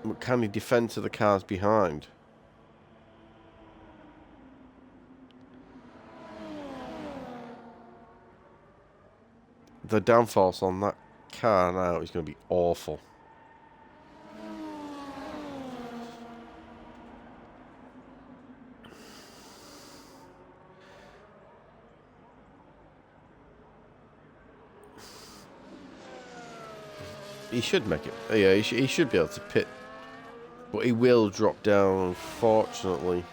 But can he defend to the cars behind? The downforce on that car now is going to be awful. He should make it. Yeah, he should be able to pit. But he will drop down, unfortunately.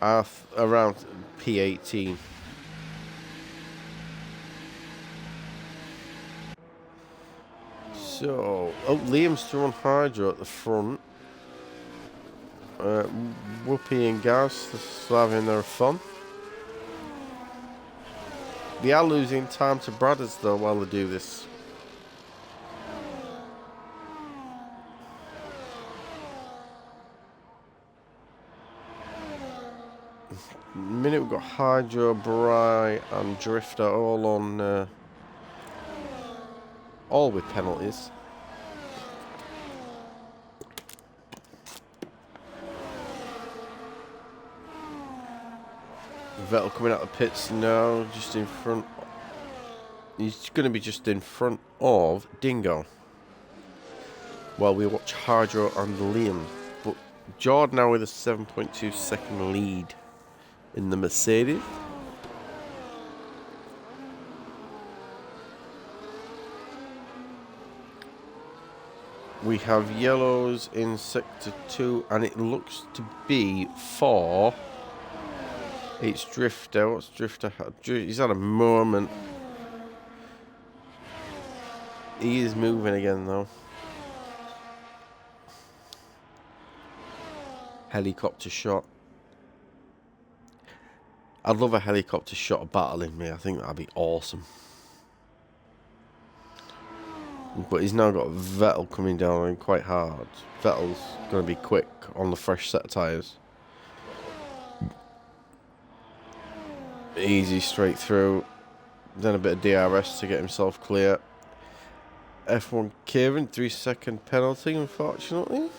Around P18. So, Liam's through on Hydro at the front. Whoopi and Gaz still having their fun. They are losing time to Bradders though while they do this. Minute we've got Hydro, Bry and Drifter all on all with penalties. Vettel coming out of the pits now, just in front. He's going to be just in front of Dingo while we watch Hydro and Liam. But Jordan now with a 7.2 second lead in the Mercedes. We have yellows in sector 2 and it looks to be for... It's Drifter. What's Drifter had? He's had a moment. He is moving again though. Helicopter shot. I'd love a helicopter shot battling me. I think that'd be awesome. But he's now got Vettel coming down and quite hard. Vettel's going to be quick on the fresh set of tyres. Easy straight through. Then a bit of DRS to get himself clear. F1 Kieran, 3-second penalty, unfortunately.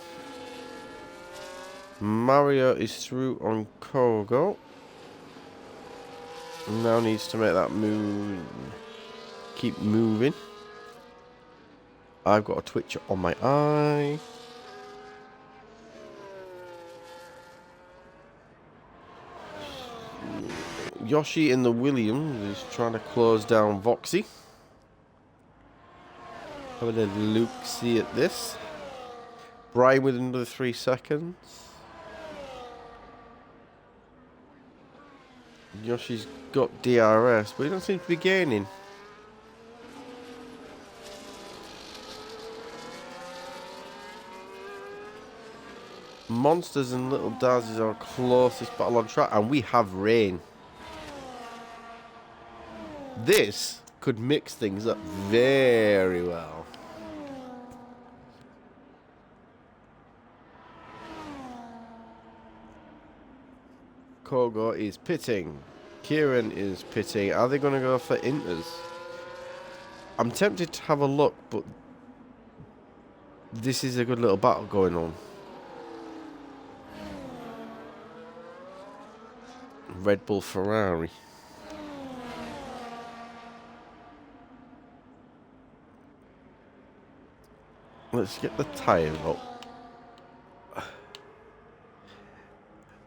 Mario is through on Kogo. Now needs to make that move. Keep moving. I've got a twitch on my eye. Yoshi in the Williams is trying to close down Voxy. Having a look-see at this. Brian with another 3 seconds. Yoshi's got DRS, but he doesn't seem to be gaining. Monsters and Little Daz is our closest battle on track, and we have rain. This could mix things up very well. Kogo is pitting. Kieran is pitting. Are they going to go for inters? I'm tempted to have a look, but this is a good little battle going on. Red Bull Ferrari. Let's get the tyres up.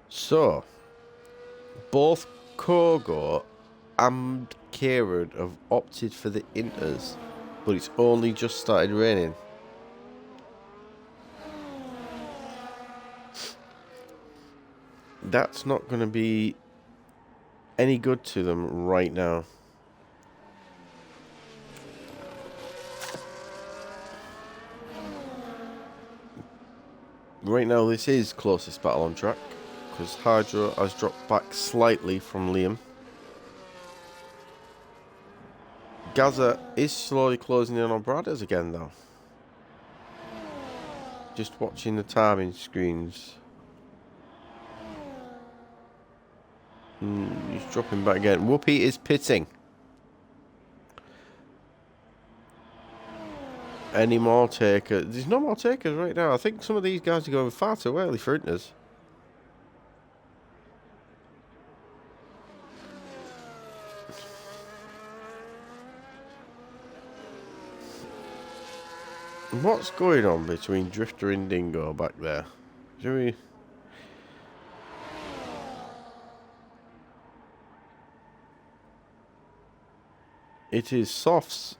So, both Kogo and Kieran have opted for the inters, but it's only just started raining. That's not going to be any good to them right now. Right now, this is closest battle on track, because Hydro has dropped back slightly from Liam. Gaza is slowly closing in on Bradders again, though. Just watching the timing screens. He's dropping back again. Whoopi is pitting. Any more takers? There's no more takers right now. I think some of these guys are going far too early for inters. What's going on between Drifter and Dingo back there? Do we... It is softs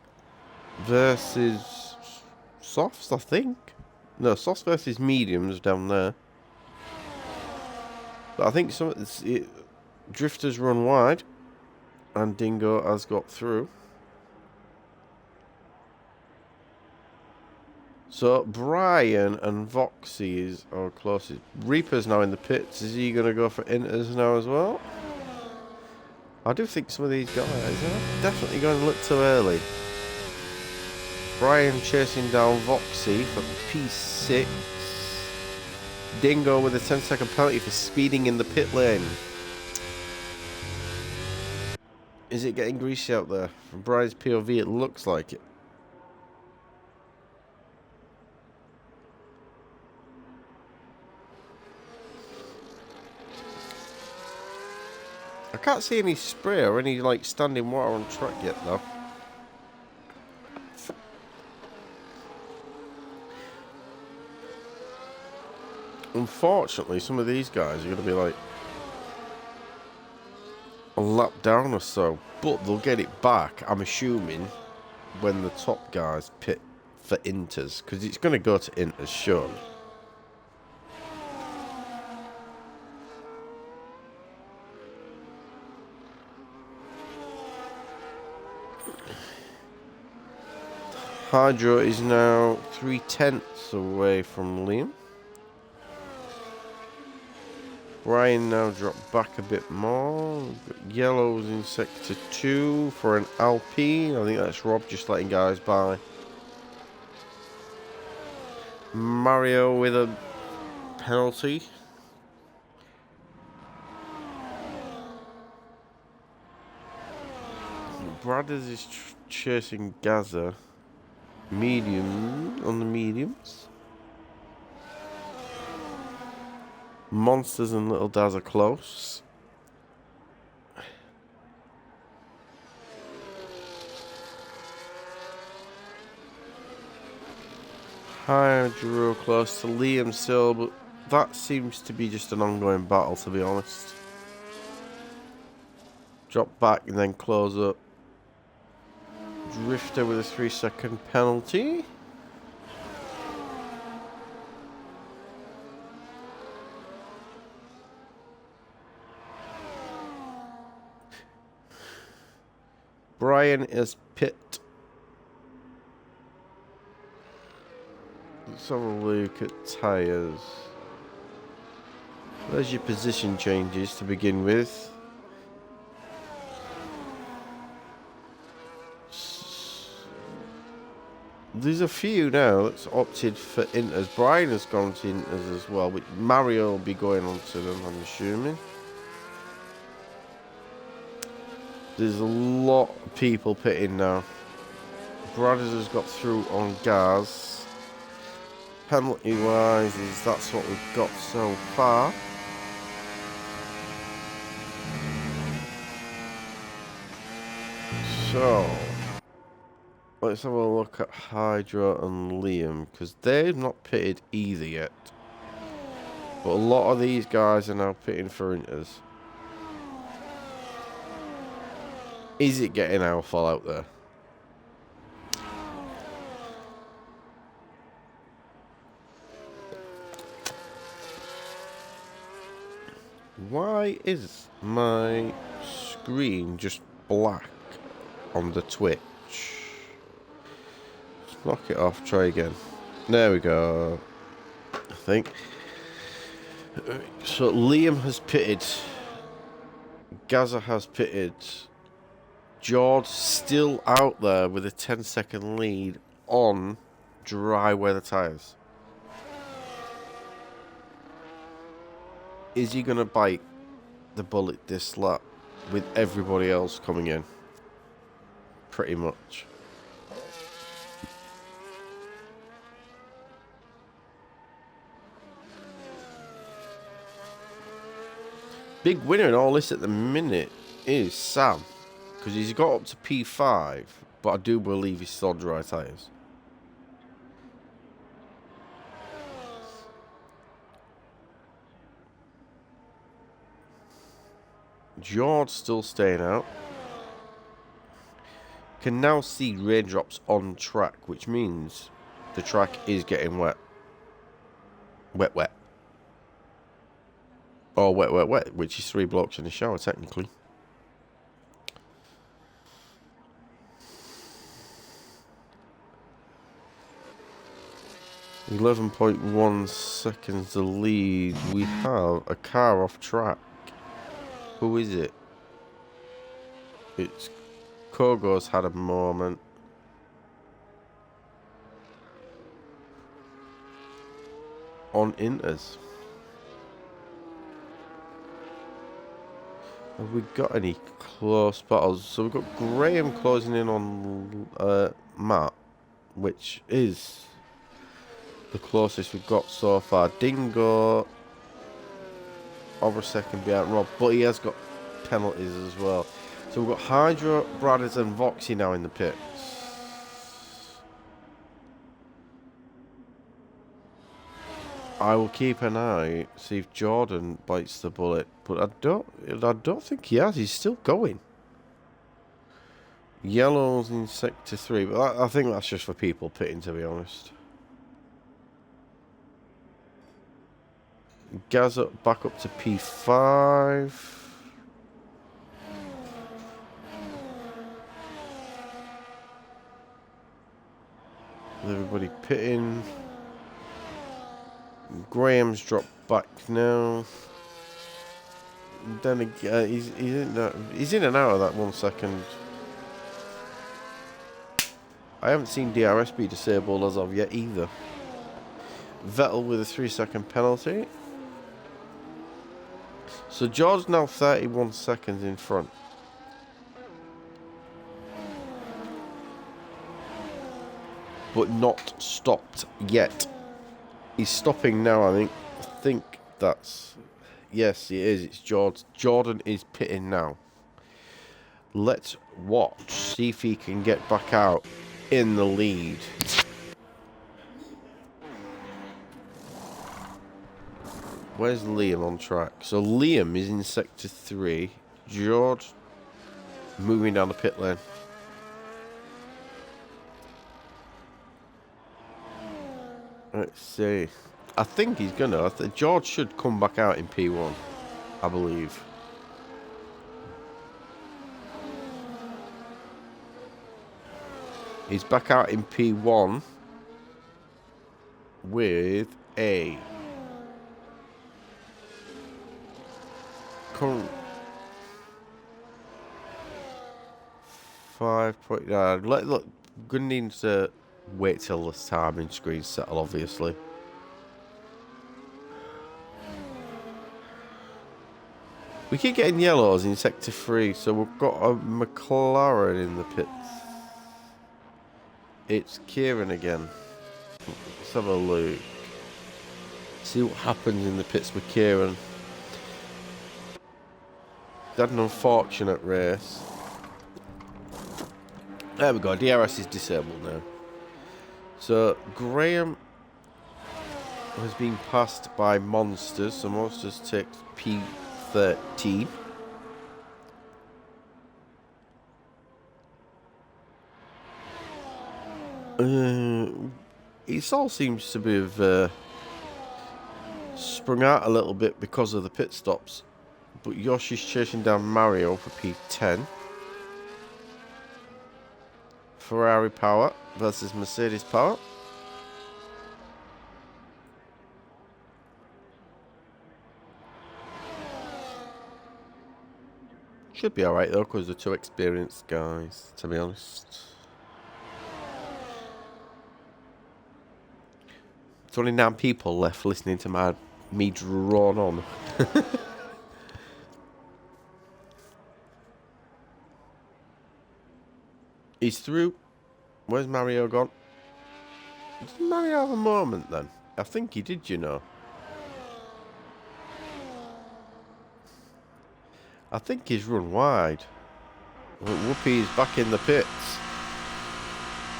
versus softs, I think. No, softs versus mediums down there. But I think Drifter's run wide, and Dingo has got through. So Brian and Voxy is our closest. Reaper's now in the pits. Is he going to go for inters now as well? I do think some of these guys are definitely going a little too early. Brian chasing down Voxy for P6. Dingo with a 10-second penalty for speeding in the pit lane. Is it getting greasy out there? From Brian's POV, it looks like it. I can't see any spray or any like standing water on track yet though. Unfortunately, some of these guys are going to be like a lap down or so, but they'll get it back, I'm assuming, when the top guys pit for inters, because it's going to go to inters, surely. Hydro is now 3/10 away from Liam. Brian now dropped back a bit more. Yellow's in sector 2 for an Alpine. I think that's Rob just letting guys by. Mario with a penalty. Bradders is chasing Gaza. Medium on the mediums. Monsters and Little Daz are close. Hydro close to Liam still, but that seems to be just an ongoing battle, to be honest. Drop back and then close up. Drifter with a 3-second penalty. Brian is pit. Let's have a look at tyres. There's your position changes to begin with. There's a few now that's opted for inters. Brian has gone to inters as well, but Mario will be going on to them, I'm assuming. There's a lot of people pitting now. Brothers has got through on gas. Penalty-wise, that's what we've got so far. So, let's have a look at Hydra and Liam, because they've not pitted either yet. But a lot of these guys are now pitting for Inters. Is it getting alpha out there? Why is my screen just black on the Twitch? Let's knock it off, try again. There we go. I think. So Liam has pitted. Gaza has pitted. George still out there with a 10-second lead on dry weather tyres. Is he going to bite the bullet this lap with everybody else coming in? Pretty much. Big winner in all this at the minute is Sam. Because he's got up to P5, but I do believe he's still on dry tyres. George still staying out. Can now see raindrops on track, which means the track is getting wet. Wet. Or wet, which is 3 blocks in the shower, technically. .1 seconds to lead. We have a car off track. Who is it? It's Kogo's had a moment. On Inters. Have we got any close battles? So we've got Graham closing in on Matt, which is the closest we've got so far. Dingo over a second behind Rob, but he has got penalties as well. So we've got Hydra, Bradders and Voxy now in the pits. I will keep an eye, see if Jordan bites the bullet, but I don't think he has. He's still going. Yellow's in sector 3, but I think that's just for people pitting, to be honest. Gaz up, back up to P5. Everybody pitting. Graham's dropped back now. Then again, he's in and out of that 1 second. I haven't seen DRS be disabled as of yet either. Vettel with a 3-second penalty. So George now 31 seconds in front. But not stopped yet. He's stopping now, I think. I think that's... Yes, it is. It's George. Jordan is pitting now. Let's watch. See if he can get back out in the lead. Where's Liam on track? So Liam is in sector 3. George moving down the pit lane. Let's see. I think he's gonna. George should come back out in P1, I believe. He's back out in P1 with a current 5.9. Look, gonna need to wait till the timing screen settle, obviously. We keep getting yellows in Sector 3, so we've got a McLaren in the pits. It's Kieran again. Let's have a look. See what happens in the pits with Kieran. He had an unfortunate race. There we go, DRS is disabled now. So, Graham has been passed by Monsters, so Monsters takes P13. It all seems to be sprung out a little bit because of the pit stops. But Yoshi's chasing down Mario for P10. Ferrari power versus Mercedes power. Should be alright though, because they're two experienced guys, to be honest. There's only 9 people left listening to me drone on. He's through. Where's Mario gone? Did Mario have a moment then? I think he did, you know. I think he's run wide. Whoopi's back in the pits.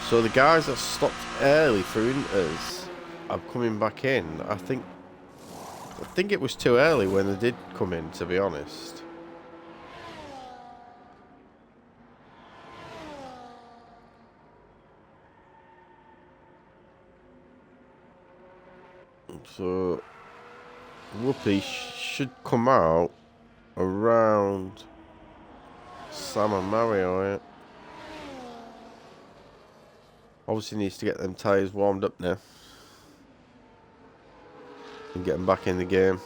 So the guys that stopped early for Inters are coming back in. I think it was too early when they did come in, to be honest. So Whoopi should come out around Sam and Mario. Yeah. Obviously needs to get them tyres warmed up now and get them back in the game.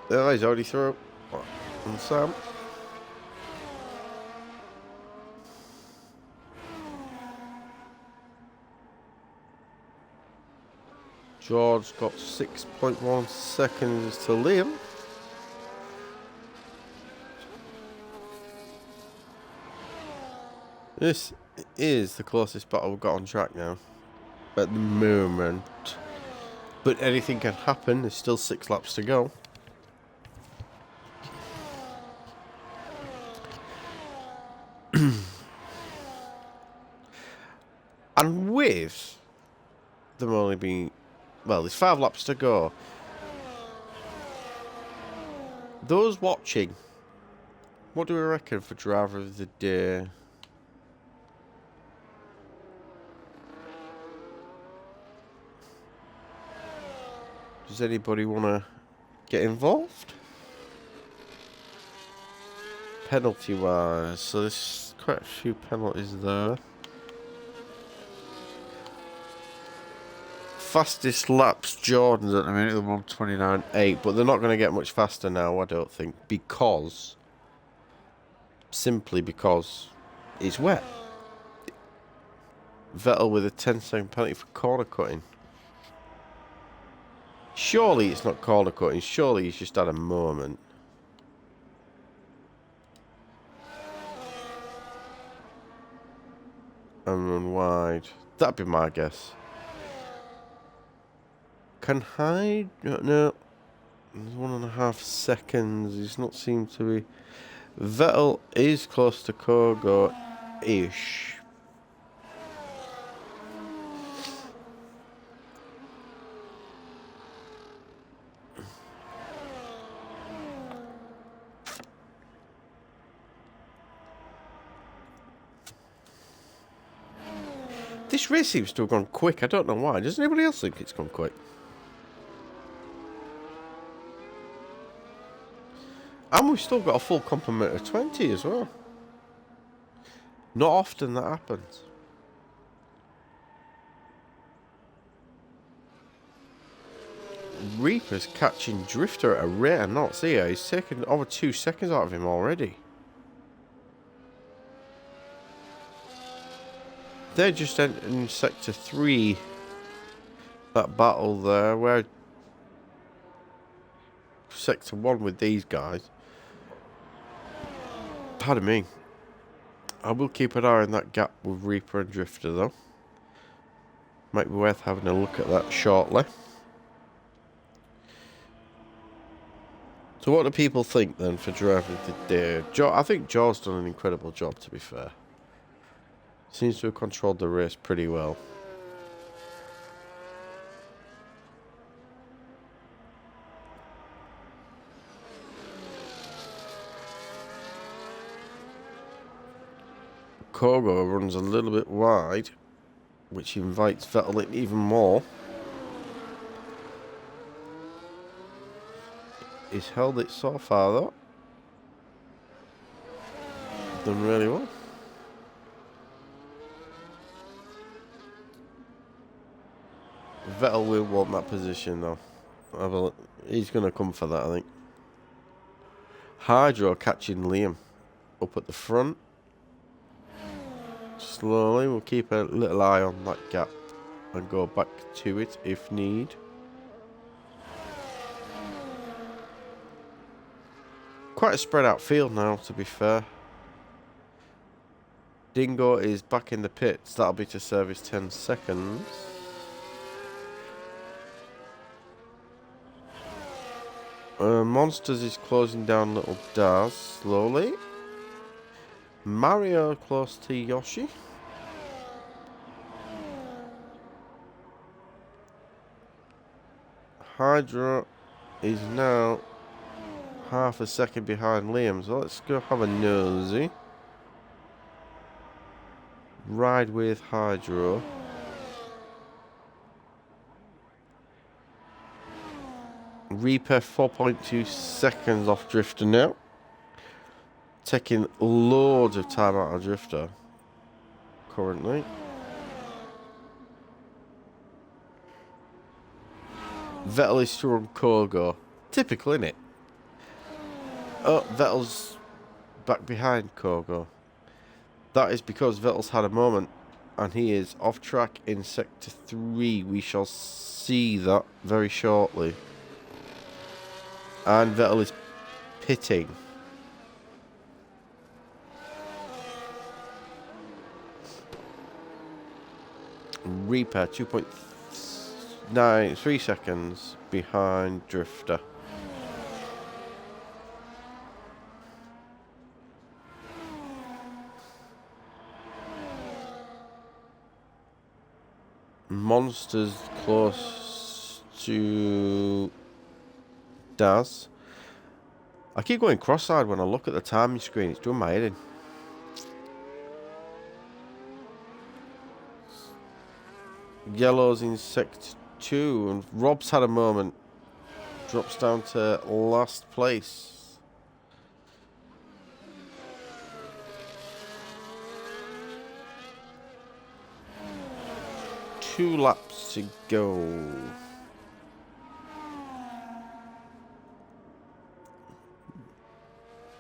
There, he's already through. And Sam. George got 6.1 seconds to Liam. This is the closest battle we've got on track now at the moment. But anything can happen. There's still 6 laps to go. And with them only being... Well, there's 5 laps to go. Those watching, what do we reckon for driver of the day? Does anybody want to get involved? Penalty wise, so there's quite a few penalties there. Fastest laps, Jordan's at the minute, they're 1:29.8, but they're not going to get much faster now, I don't think, because, simply because it's wet. Vettel with a 10-second penalty for corner cutting. Surely it's not corner cutting, surely he's just had a moment. And run wide. That'd be my guess. Can hide? No. There's 1.5 seconds. He's not seemed to be. Vettel is close to Kogo-ish. This race seems to have gone quick. I don't know why. Does anybody else think it's gone quick? And we've still got a full complement of 20 as well. Not often that happens. Reaper's catching Drifter at a rate of knots here. He's taken over 2 seconds out of him already. They're just entering Sector 3. That battle there, where sector 1 with these guys. Pardon me. I will keep an eye on that gap with Reaper and Drifter though. Might be worth having a look at that shortly. So what do people think then for driving today? I think Joe's done an incredible job, to be fair. Seems to have controlled the race pretty well. Kogo runs a little bit wide, which invites Vettel in even more. He's held it so far though. Done really well. Vettel will want that position though. He's going to come for that, I think. Hydro catching Liam up at the front. Slowly, we'll keep a little eye on that gap and go back to it if need. Quite a spread out field now, to be fair. Dingo is back in the pits. That'll be to service 10 seconds. Monsters is closing down Little Daz slowly. Mario close to Yoshi. Hydro is now half a second behind Liam, so let's go have a nosy. Ride with Hydro. Reaper 4.2 seconds off Drifter now. Taking loads of time out of Drifter currently. Vettel is through on Kogo. Typical, innit? Oh, Vettel's back behind Kogo. That is because Vettel's had a moment and he is off track in Sector 3. We shall see that very shortly. And Vettel is pitting. Reaper 2.93 seconds behind Drifter. Monsters close to Daz. I keep going cross-eyed when I look at the timing screen. It's doing my head in. Yellow's in Sector 2 and Rob's had a moment. Drops down to last place. Two laps to go.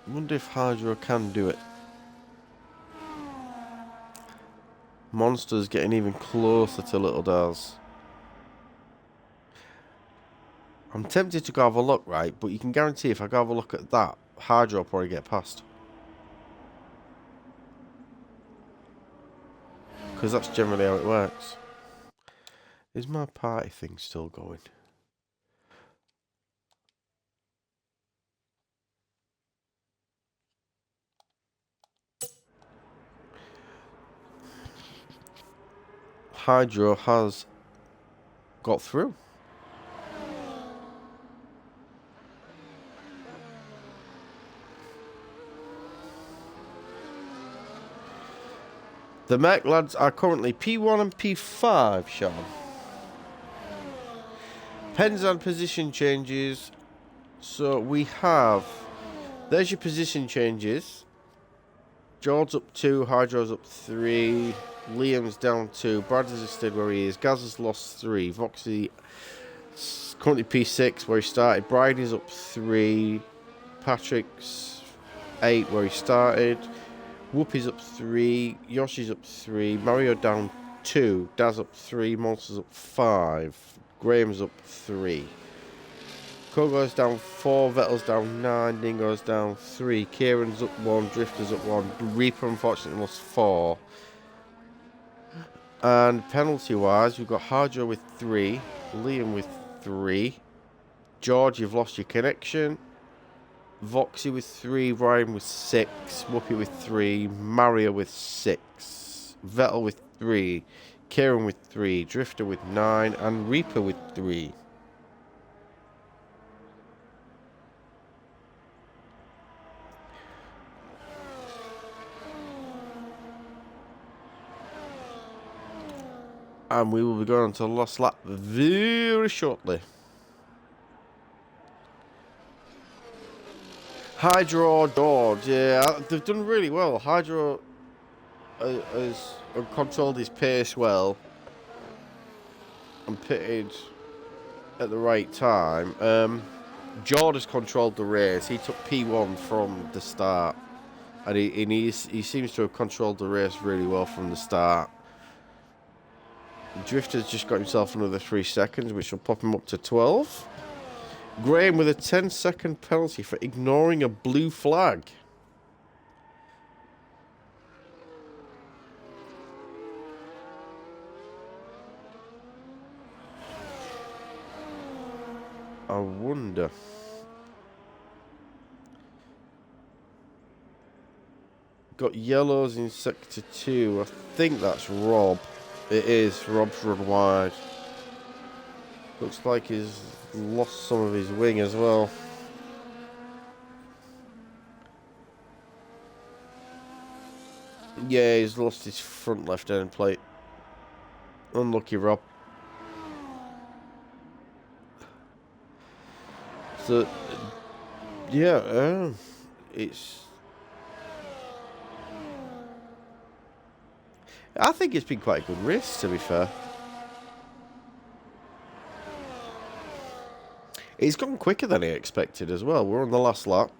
Wonder if Hydro can do it. Monster's getting even closer to Little Daz. I'm tempted to go have a look, right? But you can guarantee if I go have a look at that, Hydro will probably get past. Because that's generally how it works. Is my party thing still going? Hydro has got through. The Merc lads are currently P1 and P5, Sean. Depends on position changes. So we have... There's your position changes. George's up 2, Hydro's up 3, Liam's down 2, Brad has stayed where he is, Gaz has lost 3, Voxy currently P6 where he started, Bridie's up 3, Patrick's 8 where he started, Whoopi's up 3, Yoshi's up 3, Mario down 2, Daz up 3, Monster's up 5, Graham's up 3. Cole goes down 4, Vettel's down 9, Dingo's down 3, Kieran's up 1, Drifter's up 1, Reaper unfortunately lost 4. And penalty-wise, we've got Harjo with 3, Liam with 3, George, you've lost your connection, Voxy with 3, Ryan with 6, Whoopi with 3, Mario with 6, Vettel with 3, Kieran with 3, Drifter with 9, and Reaper with 3. And we will be going on to the last lap very shortly. Hydro George, yeah, they've done really well. Hydro has controlled his pace well and pitted at the right time. George has controlled the race. He took P1 from the start, and he seems to have controlled the race really well from the start. Drifter's just got himself another 3 seconds, which will pop him up to 12. Graham with a 10-second penalty for ignoring a blue flag. I wonder. Got yellows in sector 2. I think that's Rob. It is. Rob's run wide. Looks like he's lost some of his wing as well. Yeah, he's lost his front left end plate. Unlucky Rob. So, yeah, I think it's been quite a good race, to be fair. It's gone quicker than I expected as well. We're on the last lap.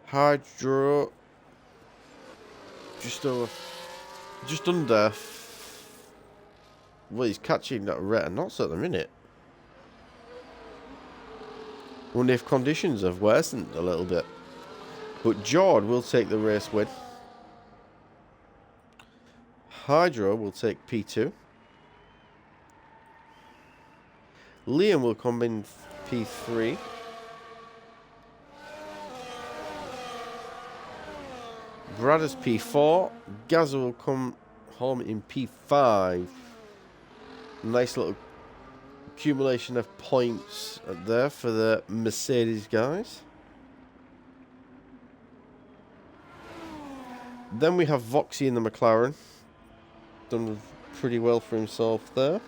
Hydro. Just under. Well, he's catching that red and knots at the minute. Wonder if conditions have worsened a little bit. But George will take the race win. Hydro will take P2. Liam will come in P3. Brad is P4. Gaza will come home in P5. Nice little accumulation of points there for the Mercedes guys. Then we have Voxy in the McLaren. Done pretty well for himself there.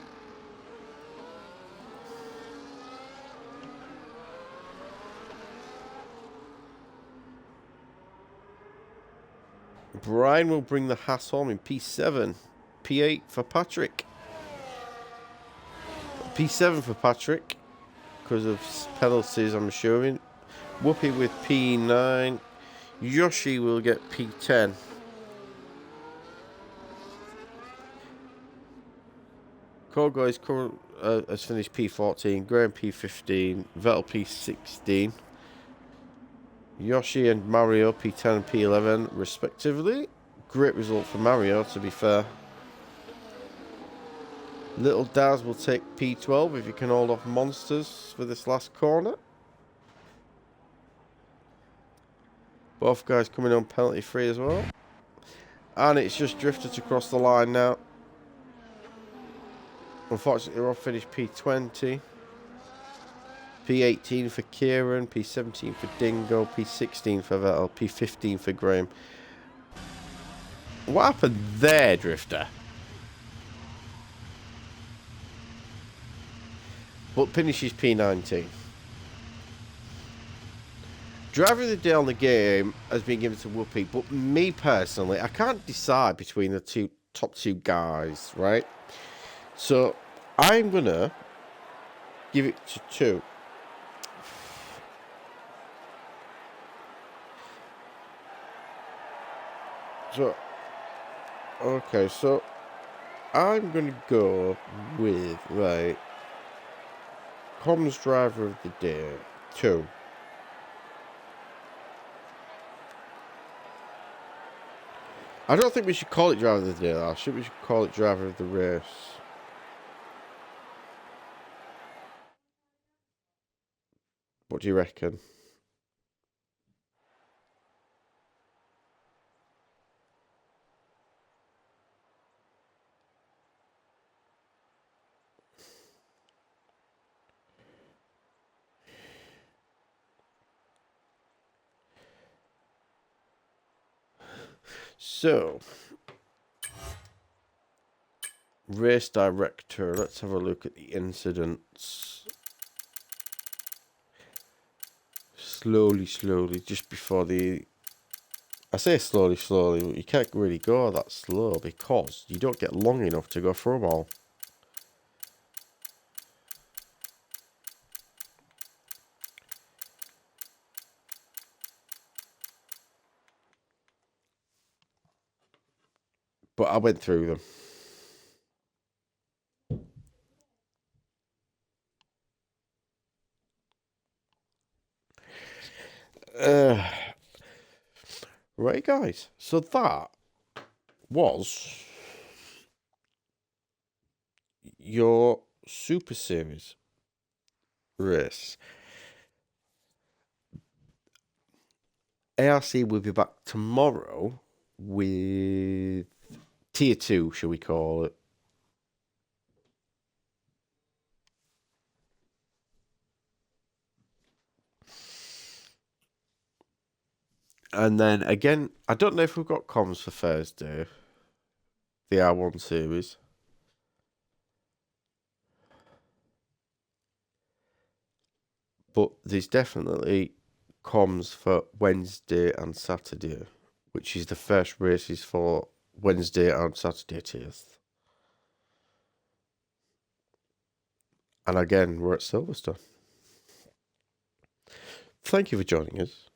Brian will bring the Haas home in P7. P8 for Patrick. P7 for Patrick because of penalties, I'm assuming. Whoopi with P9. Yoshi will get P10. Kogo has finished P14. Graham P15. Vettel P16. Yoshi and Mario P10 and P11 respectively. Great result for Mario, to be fair. Little Daz will take P12 if you can hold off monsters for this last corner. Both guys coming on penalty free as well. And it's just drifted across the line now. Unfortunately, Rob finished P20. P18 for Kieran, P17 for Dingo, P16 for Vettel, P15 for Graham. What happened there, Drifter? But finishes P19. Driver of the day on the game has been given to Whoopi, but me personally, I can't decide between the top two guys, right? So I'm gonna give it to 2. So, okay, so I'm going to go with, right, Comms driver of the day. 2. I don't think we should call it driver of the day, though. I think we should call it driver of the race. What do you reckon? So, race director. Let's have a look at the incidents. Slowly, just before the... I say slowly, but you can't really go that slow because you don't get long enough to go through them all. But I went through them. Right, guys. So that was your Super Series race. ARC will be back tomorrow with Tier 2, shall we call it. And then again, I don't know if we've got comms for Thursday. The R1 series. But there's definitely comms for Wednesday and Saturday, which is the first races for Wednesday and Saturday tiers. And again, we're at Silverstone. Thank you for joining us.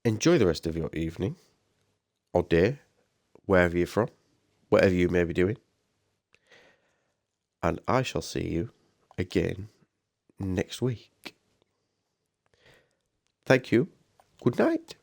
Enjoy the rest of your evening or day, wherever you're from, whatever you may be doing. And I shall see you again next week. Thank you. Good night.